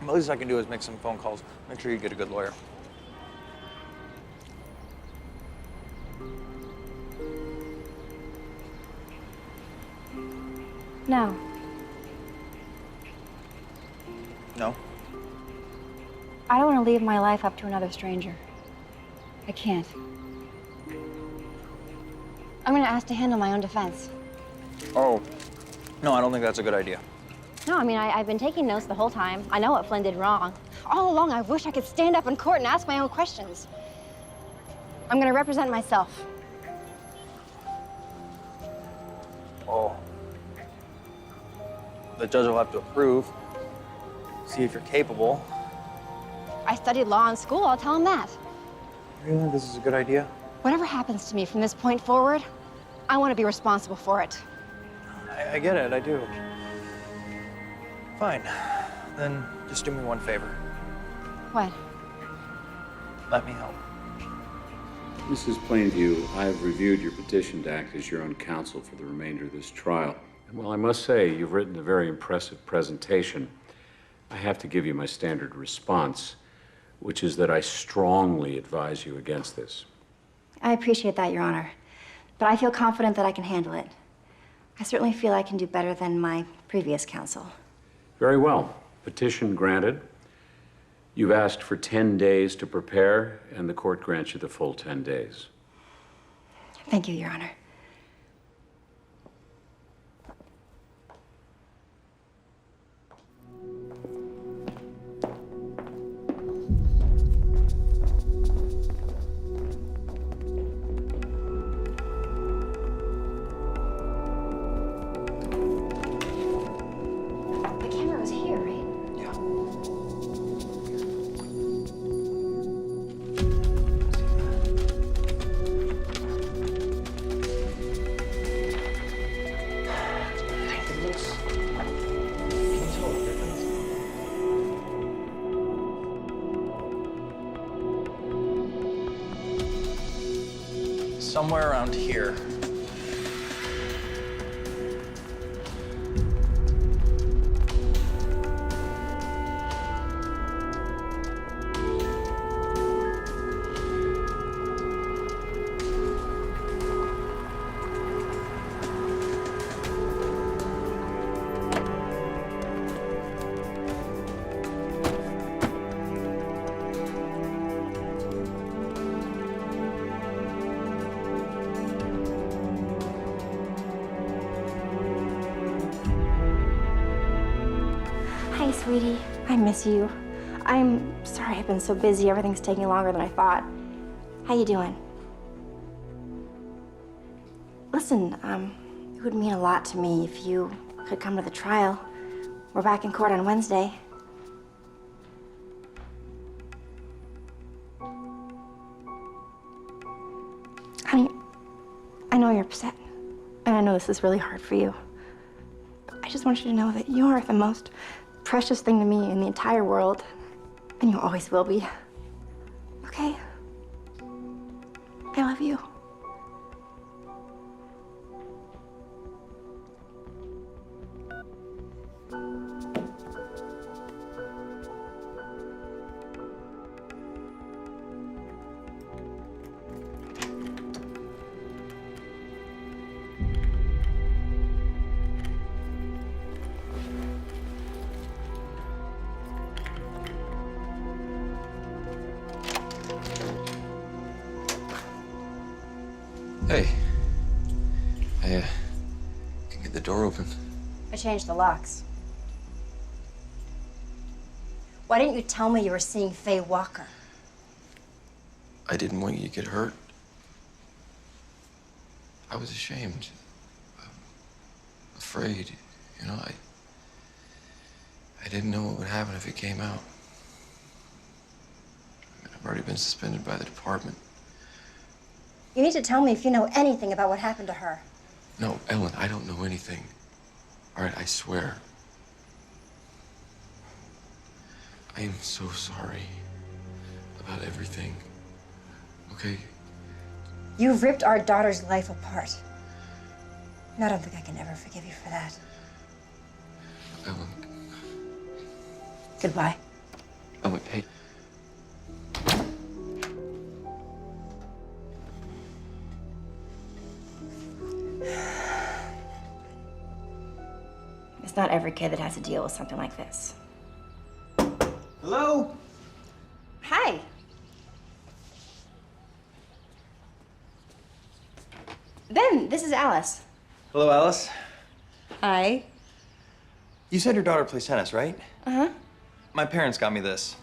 The least I can do is make some phone calls. Make sure you get a good lawyer. No. No? I don't want to leave my life up to another stranger. I can't. I'm going to ask to handle my own defense. Oh. No, I don't think that's a good idea. No, I mean, I've been taking notes the whole time. I know what Flynn did wrong. All along, I wish I could stand up in court and ask my own questions. I'm going to represent myself. Oh. The judge will have to approve. See if you're capable. I studied law in school. I'll tell him that. You think this is a good idea? Whatever happens to me from this point forward, I want to be responsible for it. I get it, I do. Fine. Then just do me one favor. What? Let me help. Mrs. Plainview, I have reviewed your petition to act as your own counsel for the remainder of this trial. And while I must say you've written a very impressive presentation, I have to give you my standard response, which is that I strongly advise you against this. I appreciate that, Your Honor. But I feel confident that I can handle it. I certainly feel I can do better than my previous counsel. Very well. Petition granted. You've asked for 10 days to prepare, and the court grants you the full 10 days. Thank you, Your Honor. The camera was here, right? Somewhere around here. Hi, sweetie. I miss you. I'm sorry I've been so busy. Everything's taking longer than I thought. How you doing? Listen, it would mean a lot to me if you could come to the trial. We're back in court on Wednesday. Honey, I know you're upset, and I know this is really hard for you. I just want you to know that you are the most precious thing to me in the entire world, and you always will be. Okay? I love you. Hey. I can get the door open. I changed the locks. Why didn't you tell me you were seeing Faye Walker? I didn't want you to get hurt. I was ashamed. Afraid, you know, I didn't know what would happen if it came out. I've already been suspended by the department. You need to tell me if you know anything about what happened to her. No, Ellen, I don't know anything. All right, I swear. I am so sorry about everything. Okay? You ripped our daughter's life apart. And I don't think I can ever forgive you for that. Ellen. Goodbye. Ellen, hey. It's not every kid that has to deal with something like this. Hello? Hi. Ben, this is Alice. Hello, Alice. Hi. You said your daughter plays tennis, right? Uh-huh. My parents got me this.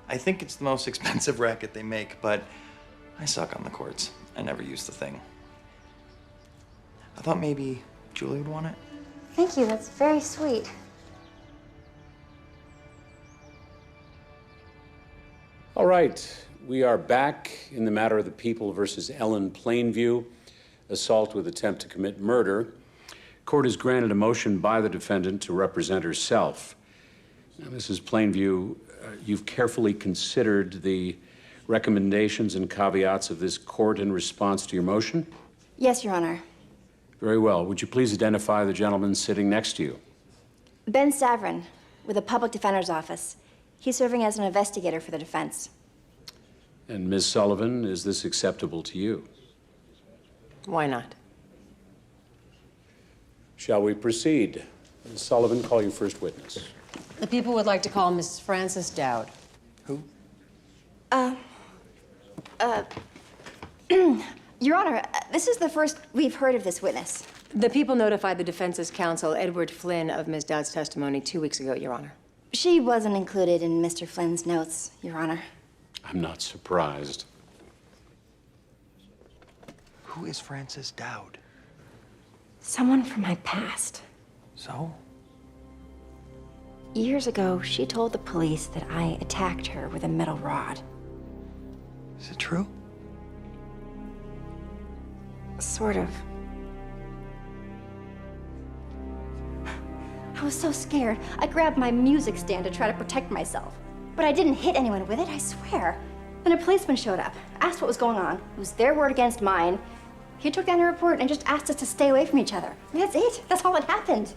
I think it's the most expensive racket they make, but I suck on the courts. I never use the thing. I thought maybe Julie would want it. Thank you, that's very sweet. All right, we are back in the matter of the People versus Ellen Plainview, assault with attempt to commit murder. Court has granted a motion by the defendant to represent herself. Now, Mrs. Plainview, you've carefully considered the recommendations and caveats of this court in response to your motion? Yes, Your Honor. Very well. Would you please identify the gentleman sitting next to you? Ben Savrin, with the Public Defender's Office. He's serving as an investigator for the defense. And Ms. Sullivan, is this acceptable to you? Why not? Shall we proceed? Ms. Sullivan, call your first witness. The people would like to call Miss Frances Dowd. Who? Your Honor, this is the first we've heard of this witness. The people notified the defense's counsel, Edward Flynn, of Ms. Dowd's testimony 2 weeks ago, Your Honor. She wasn't included in Mr. Flynn's notes, Your Honor. I'm not surprised. Who is Frances Dowd? Someone from my past. So? Years ago, she told the police that I attacked her with a metal rod. Is it true? Sort of. I was so scared, I grabbed my music stand to try to protect myself. But I didn't hit anyone with it, I swear. Then a policeman showed up, asked what was going on. It was their word against mine. He took down a report and just asked us to stay away from each other. And that's it. That's all that happened.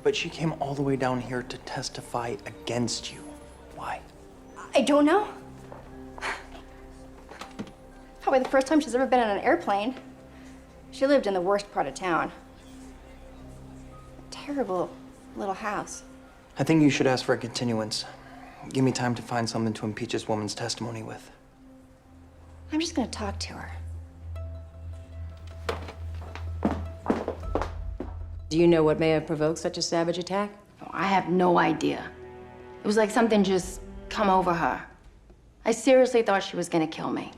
But she came all the way down here to testify against you. Why? I don't know. Probably the first time she's ever been on an airplane. She lived in the worst part of town. A terrible little house. I think you should ask for a continuance. Give me time to find something to impeach this woman's testimony with. I'm just gonna talk to her. Do you know what may have provoked such a savage attack? Oh, I have no idea. It was like something just come over her. I seriously thought she was gonna kill me.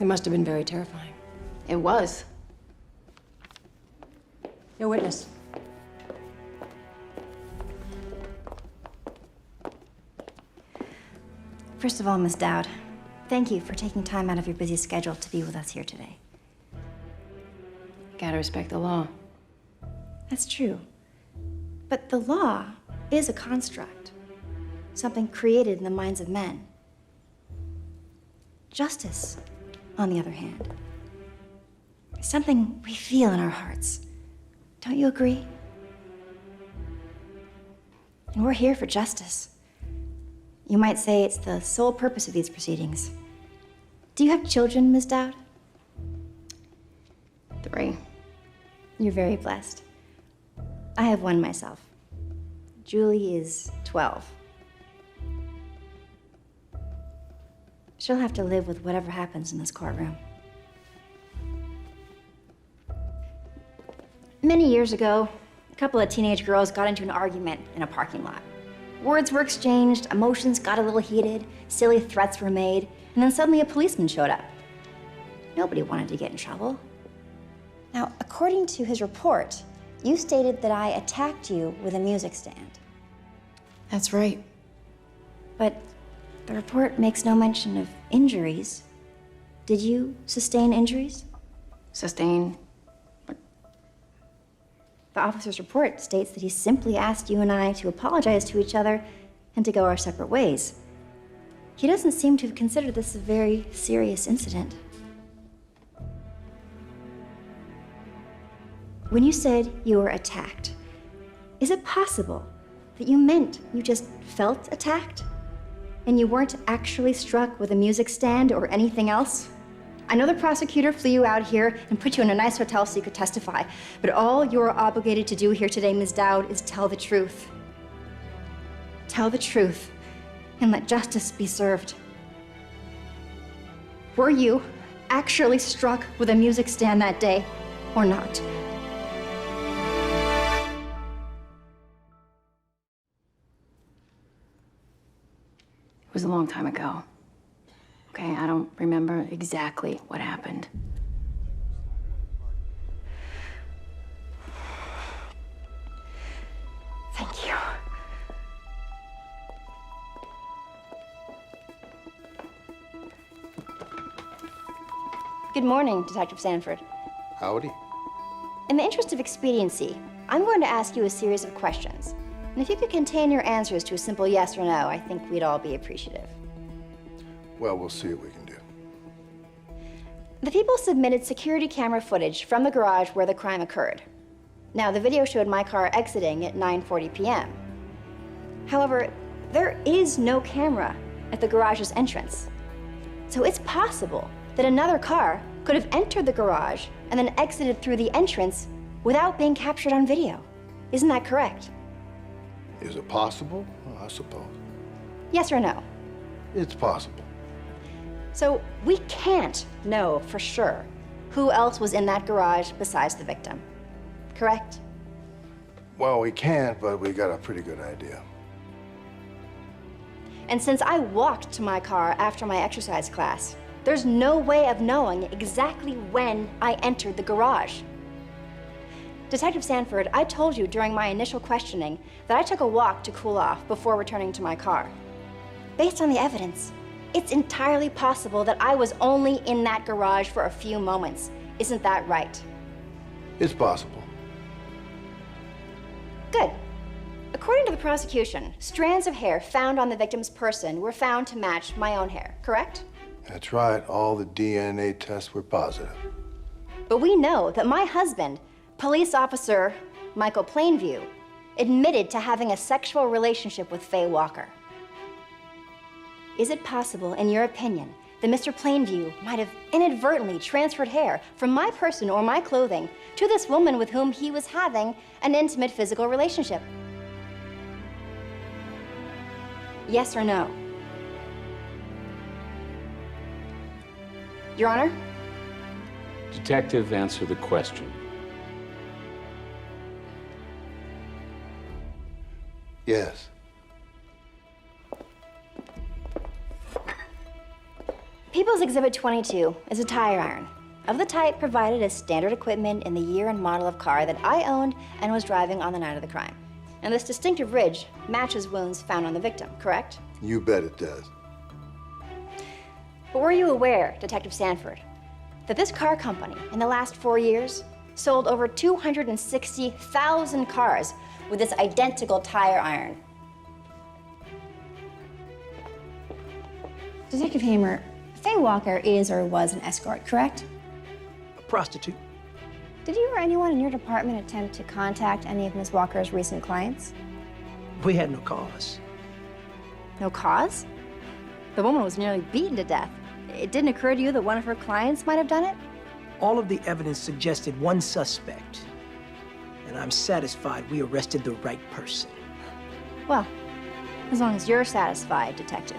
It must have been very terrifying. It was. Your witness. First of all, Miss Dowd, thank you for taking time out of your busy schedule to be with us here today. Gotta respect the law. That's true. But the law is a construct, something created in the minds of men. Justice, on the other hand, is something we feel in our hearts. Don't you agree? And we're here for justice. You might say it's the sole purpose of these proceedings. Do you have children, Ms. Dowd? 3. You're very blessed. I have one myself. Julie is 12. She'll have to live with whatever happens in this courtroom. Many years ago, a couple of teenage girls got into an argument in a parking lot. Words were exchanged, emotions got a little heated, silly threats were made, and then suddenly a policeman showed up. Nobody wanted to get in trouble. Now, according to his report, you stated that I attacked you with a music stand. That's right. But the report makes no mention of injuries. Did you sustain injuries? Sustain? The officer's report states that he simply asked you and I to apologize to each other and to go our separate ways. He doesn't seem to have considered this a very serious incident. When you said you were attacked, is it possible that you meant you just felt attacked? And you weren't actually struck with a music stand or anything else? I know the prosecutor flew you out here and put you in a nice hotel so you could testify, but all you're obligated to do here today, Ms. Dowd, is tell the truth. Tell the truth and let justice be served. Were you actually struck with a music stand that day or not? It was a long time ago. Okay, I don't remember exactly what happened. Thank you. Good morning, Detective Sanford. Howdy. In the interest of expediency, I'm going to ask you a series of questions. And if you could contain your answers to a simple yes or no, I think we'd all be appreciative. Well, we'll see what we can do. The people submitted security camera footage from the garage where the crime occurred. Now, the video showed my car exiting at 9:40 p.m. However, there is no camera at the garage's entrance. So it's possible that another car could have entered the garage and then exited through the entrance without being captured on video. Isn't that correct? Is it possible? Well, I suppose. Yes or no? It's possible. So we can't know for sure who else was in that garage besides the victim, correct? Well, we can't, but we got a pretty good idea. And since I walked to my car after my exercise class, there's no way of knowing exactly when I entered the garage. Detective Sanford, I told you during my initial questioning that I took a walk to cool off before returning to my car. Based on the evidence, it's entirely possible that I was only in that garage for a few moments. Isn't that right? It's possible. Good. According to the prosecution, strands of hair found on the victim's person were found to match my own hair, correct? That's right. All the DNA tests were positive. But we know that my husband, police officer Michael Plainview, admitted to having a sexual relationship with Faye Walker. Is it possible, in your opinion, that Mr. Plainview might have inadvertently transferred hair from my person or my clothing to this woman with whom he was having an intimate physical relationship? Yes or no? Your Honor? Detective, answer the question. Yes. People's Exhibit 22 is a tire iron of the type provided as standard equipment in the year and model of car that I owned and was driving on the night of the crime. And this distinctive ridge matches wounds found on the victim, correct? You bet it does. But were you aware, Detective Sanford, that this car company in the last 4 years sold over 260,000 cars with this identical tire iron? Detective Hamer, Faye Walker is or was an escort, correct? A prostitute. Did you or anyone in your department attempt to contact any of Ms. Walker's recent clients? We had no cause. No cause? The woman was nearly beaten to death. It didn't occur to you that one of her clients might have done it? All of the evidence suggested one suspect, and I'm satisfied we arrested the right person. Well, as long as you're satisfied, Detective.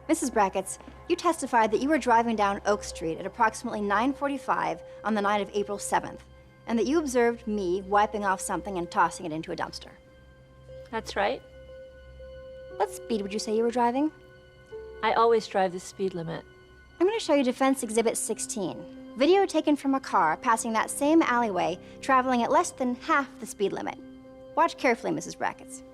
Mrs. Brackets, you testified that you were driving down Oak Street at approximately 9:45 on the night of April 7th, and that you observed me wiping off something and tossing it into a dumpster. That's right. What speed would you say you were driving? I always drive the speed limit. I'm going to show you Defense Exhibit 16. Video taken from a car passing that same alleyway, traveling at less than half the speed limit. Watch carefully, Mrs. Brackets.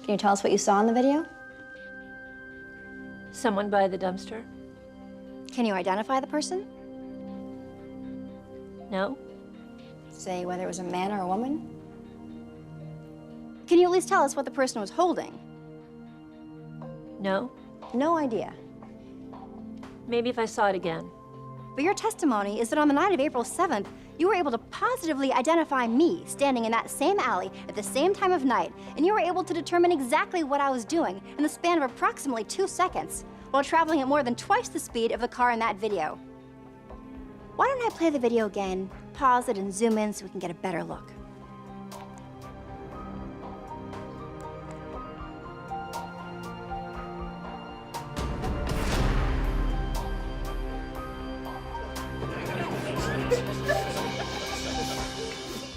Can you tell us what you saw in the video? Someone by the dumpster? Can you identify the person? No. Say whether it was a man or a woman? Can you at least tell us what the person was holding? No. No idea. Maybe if I saw it again. But your testimony is that on the night of April 7th, you were able to positively identify me standing in that same alley at the same time of night, and you were able to determine exactly what I was doing in the span of approximately 2 seconds, while traveling at more than twice the speed of the car in that video. Why don't I play the video again, pause it, and zoom in so we can get a better look?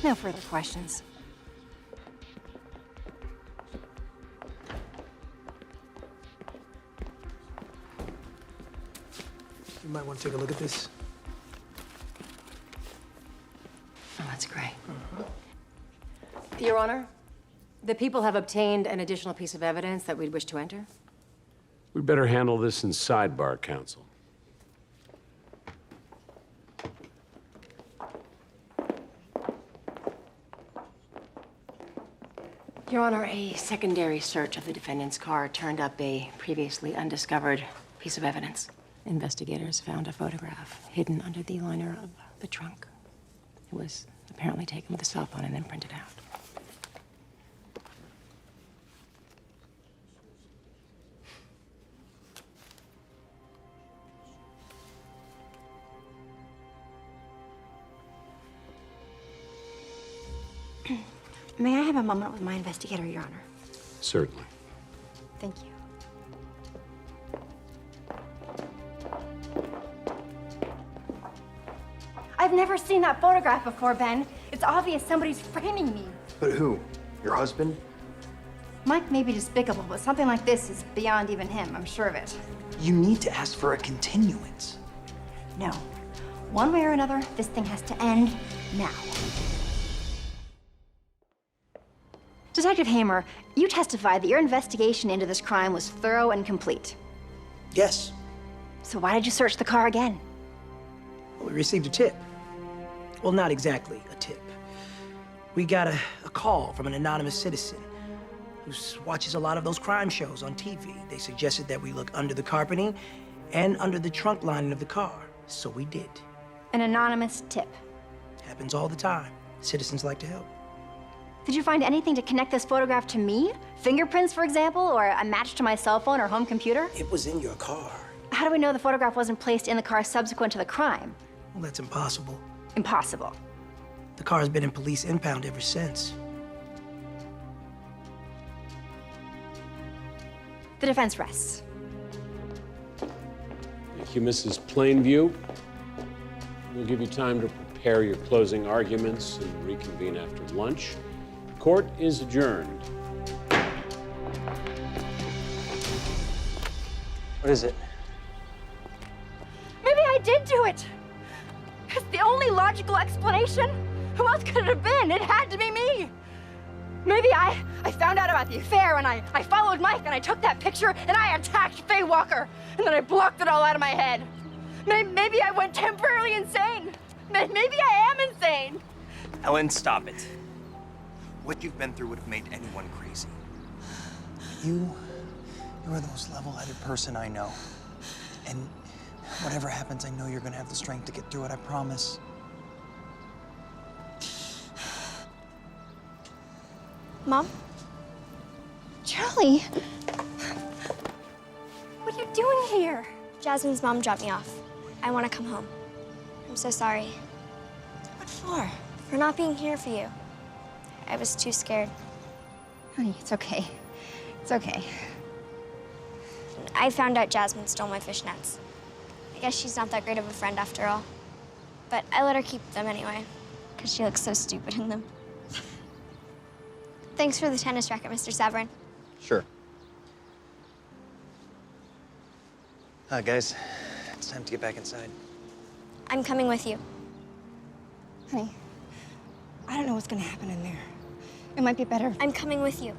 No further questions. You might want to take a look at this. Oh, that's great. Your Honor, the people have obtained an additional piece of evidence that we'd wish to enter. We'd better handle this in sidebar, counsel. Your Honor, a secondary search of the defendant's car turned up a previously undiscovered piece of evidence. Investigators found a photograph hidden under the liner of the trunk. It was Apparently taken with a cell phone and then printed out. May I have a moment with my investigator, Your Honor? Certainly. Thank you. I've never seen that photograph before, Ben. It's obvious somebody's framing me. But who? Your husband? Mike may be despicable, but something like this is beyond even him. I'm sure of it. You need to ask for a continuance. No. One way or another, this thing has to end now. Detective Hamer, you testified that your investigation into this crime was thorough and complete. Yes. So why did you search the car again? Well, we received a tip. Well, not exactly a tip. We got a call from an anonymous citizen who watches a lot of those crime shows on TV. They suggested that we look under the carpeting and under the trunk lining of the car. So we did. An anonymous tip. Happens all the time. Citizens like to help. Did you find anything to connect this photograph to me? Fingerprints, for example, or a match to my cell phone or home computer? It was in your car. How do we know the photograph wasn't placed in the car subsequent to the crime? Well, that's impossible. Impossible. The car's been in police impound ever since. The defense rests. Thank you, Mrs. Plainview. We'll give you time to prepare your closing arguments and reconvene after lunch. Court is adjourned. What is it? Maybe I did do it. It's the only logical explanation. Who else could it have been? It had to be me. Maybe I found out about the affair and I followed Mike and I took that picture and I attacked Faye Walker and then I blocked it all out of my head. Maybe I went temporarily insane. Maybe I am insane. Ellen, stop it. What you've been through would have made anyone crazy. You are the most level-headed person I know. And whatever happens, I know you're gonna have the strength to get through it, I promise. Mom? Charlie, what are you doing here? Jasmine's mom dropped me off. I want to come home. I'm so sorry. What for? For not being here for you. I was too scared. Honey, it's okay. It's okay. I found out Jasmine stole my fishnets. I guess she's not that great of a friend after all. But I let her keep them anyway, because she looks so stupid in them. Thanks for the tennis racket, Mr. Severin. Sure. Guys, it's time to get back inside. I'm coming with you. Honey, I don't know what's gonna happen in there. It might be better. I'm coming with you.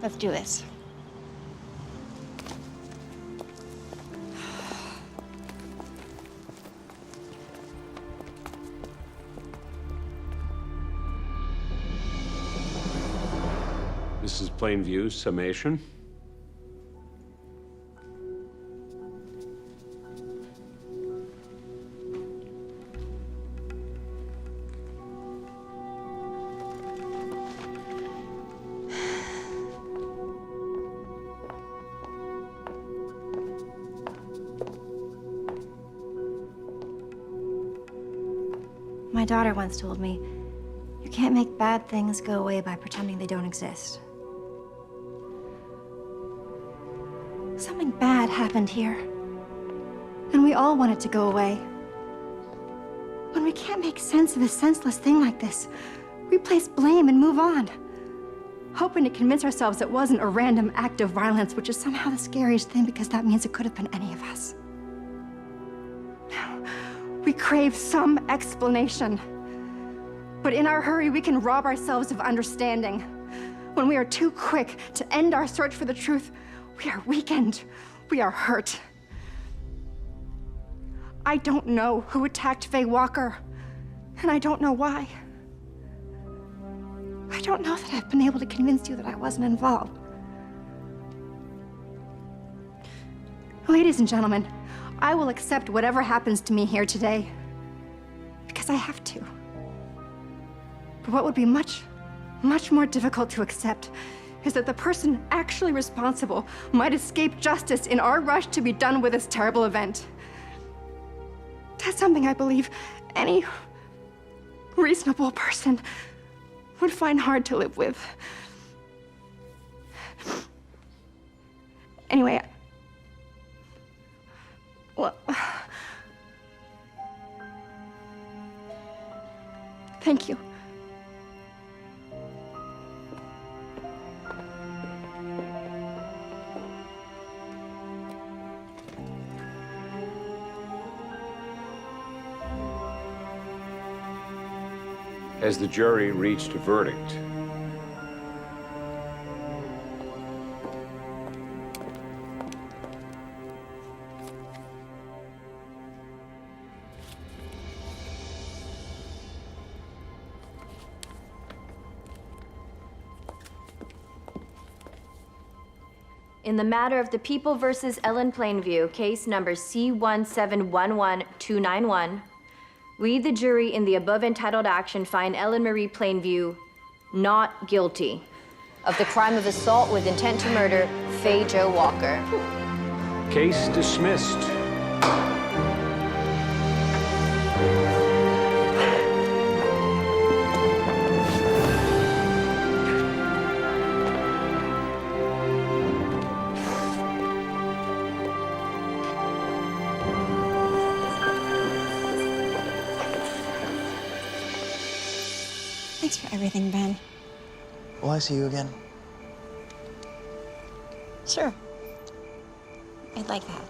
Let's do this. Mrs. Plainview, summation. My daughter once told me, you can't make bad things go away by pretending they don't exist. Something bad happened here, and we all want it to go away. When we can't make sense of a senseless thing like this, we place blame and move on, hoping to convince ourselves it wasn't a random act of violence, which is somehow the scariest thing because that means it could have been any of us. We crave some explanation. But in our hurry, we can rob ourselves of understanding. When we are too quick to end our search for the truth, we are weakened. We are hurt. I don't know who attacked Faye Walker, and I don't know why. I don't know that I've been able to convince you that I wasn't involved. Ladies and gentlemen, I will accept whatever happens to me here today, because I have to. But what would be much more difficult to accept is that the person actually responsible might escape justice in our rush to be done with this terrible event. That's something I believe any reasonable person would find hard to live with. Anyway, well, thank you. Has the jury reached a verdict? In the matter of the People versus Ellen Plainview, case number C1711291, we, the jury in the above entitled action, find Ellen Marie Plainview not guilty of the crime of assault with intent to murder Faye Jo Walker. Case dismissed. Thanks for everything, Ben. Will I see you again? Sure. I'd like that.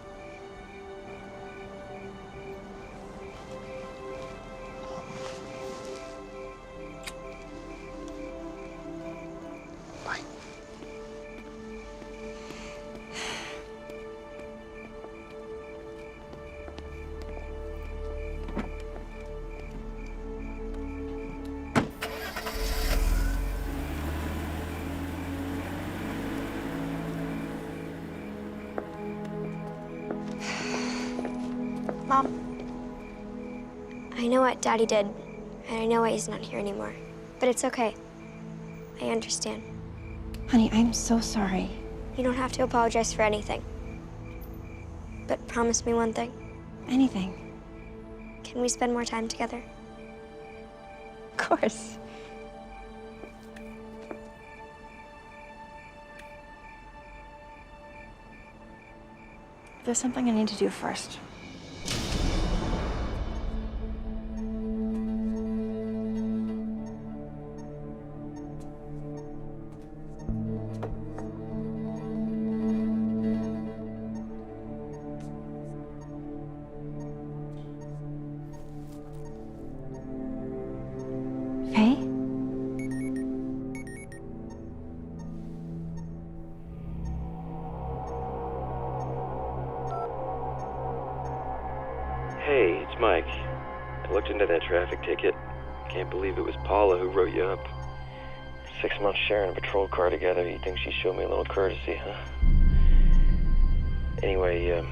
Bye. Mom, I know what Daddy did, and I know why he's not here anymore. But it's okay. I understand. Honey, I'm so sorry. You don't have to apologize for anything. But promise me one thing. Anything. Can we spend more time together? Of course. There's something I need to do first. Faye? Hey, it's Mike. I looked into that traffic ticket. Can't believe it was Paula who wrote you up. 6 months sharing a patrol car together. You think she showed me a little courtesy, huh? Anyway,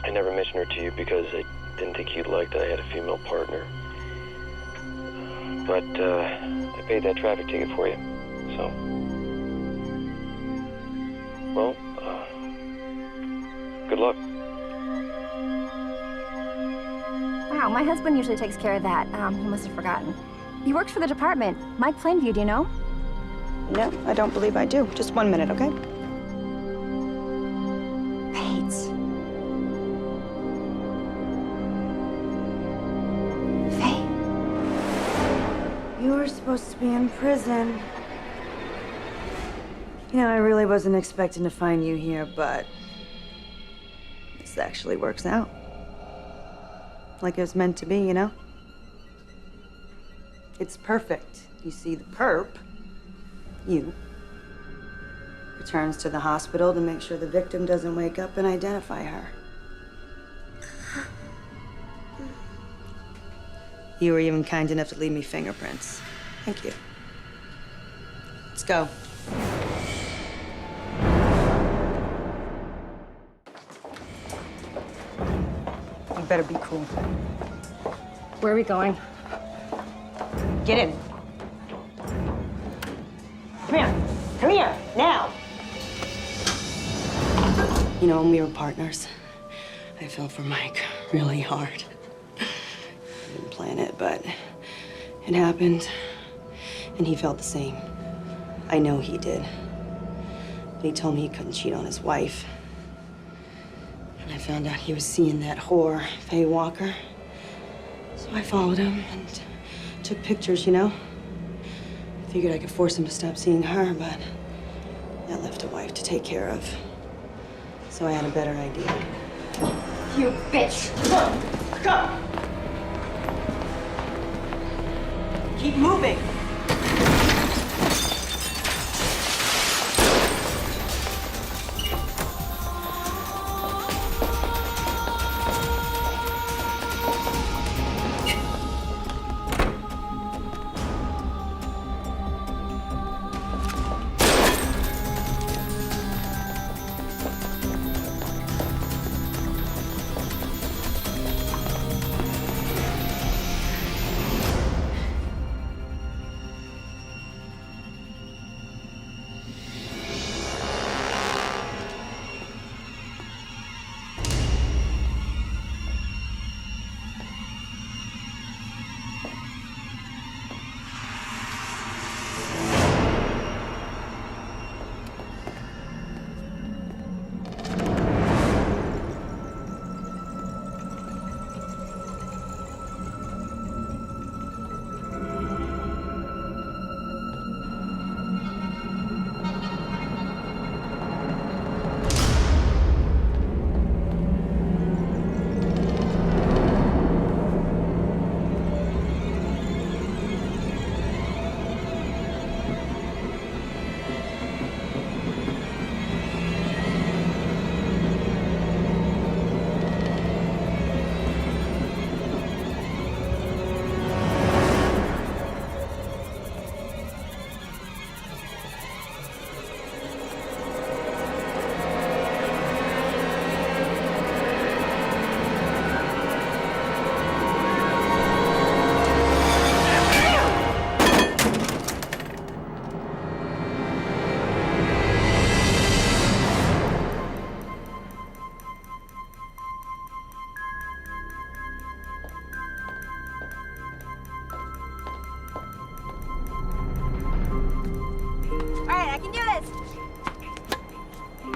I never mentioned her to you because I didn't think you'd like that I had a female partner. But I paid that traffic ticket for you, so. Well, good luck. Wow, my husband usually takes care of that. He must have forgotten. He works for the department. Mike Plainview, do you know? No, I don't believe I do. Just 1 minute, okay? Bates. Faye. You were supposed to be in prison. You know, I really wasn't expecting to find you here, but this actually works out. Like it was meant to be, you know? It's perfect. You see, the perp, you, returns to the hospital to make sure the victim doesn't wake up and identify her. You were even kind enough to leave me fingerprints. Thank you. Let's go. You better be cool. Where are we going? Get in. Come here. Come here, now. You know, when we were partners, I fell for Mike really hard. I didn't plan it, but it happened, and he felt the same. I know he did. But he told me he couldn't cheat on his wife. And I found out he was seeing that whore, Faye Walker. So I followed him and took pictures, you know? I figured I could force him to stop seeing her, but that left a wife to take care of. So I had a better idea. You bitch! Come! Keep moving!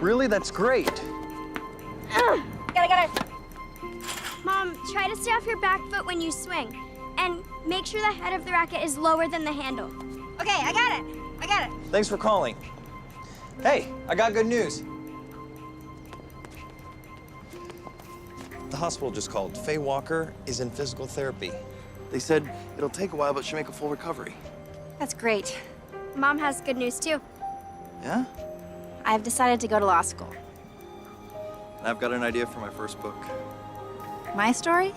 Really? That's great. Got it. Mom, try to stay off your back foot when you swing. And make sure the head of the racket is lower than the handle. Okay, I got it. Thanks for calling. Hey, I got good news. The hospital just called. Faye Walker is in physical therapy. They said it'll take a while, but she'll make a full recovery. That's great. Mom has good news, too. Yeah? I've decided to go to law school. And I've got an idea for my first book. My story?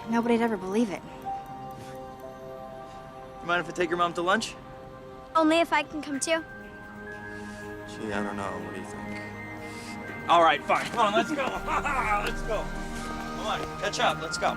Nobody'd ever believe it. You mind if I take your mom to lunch? Only if I can come, too. Gee, I don't know. What do you think? All right, fine. Come on, let's go. Let's go. Come on, catch up. Let's go.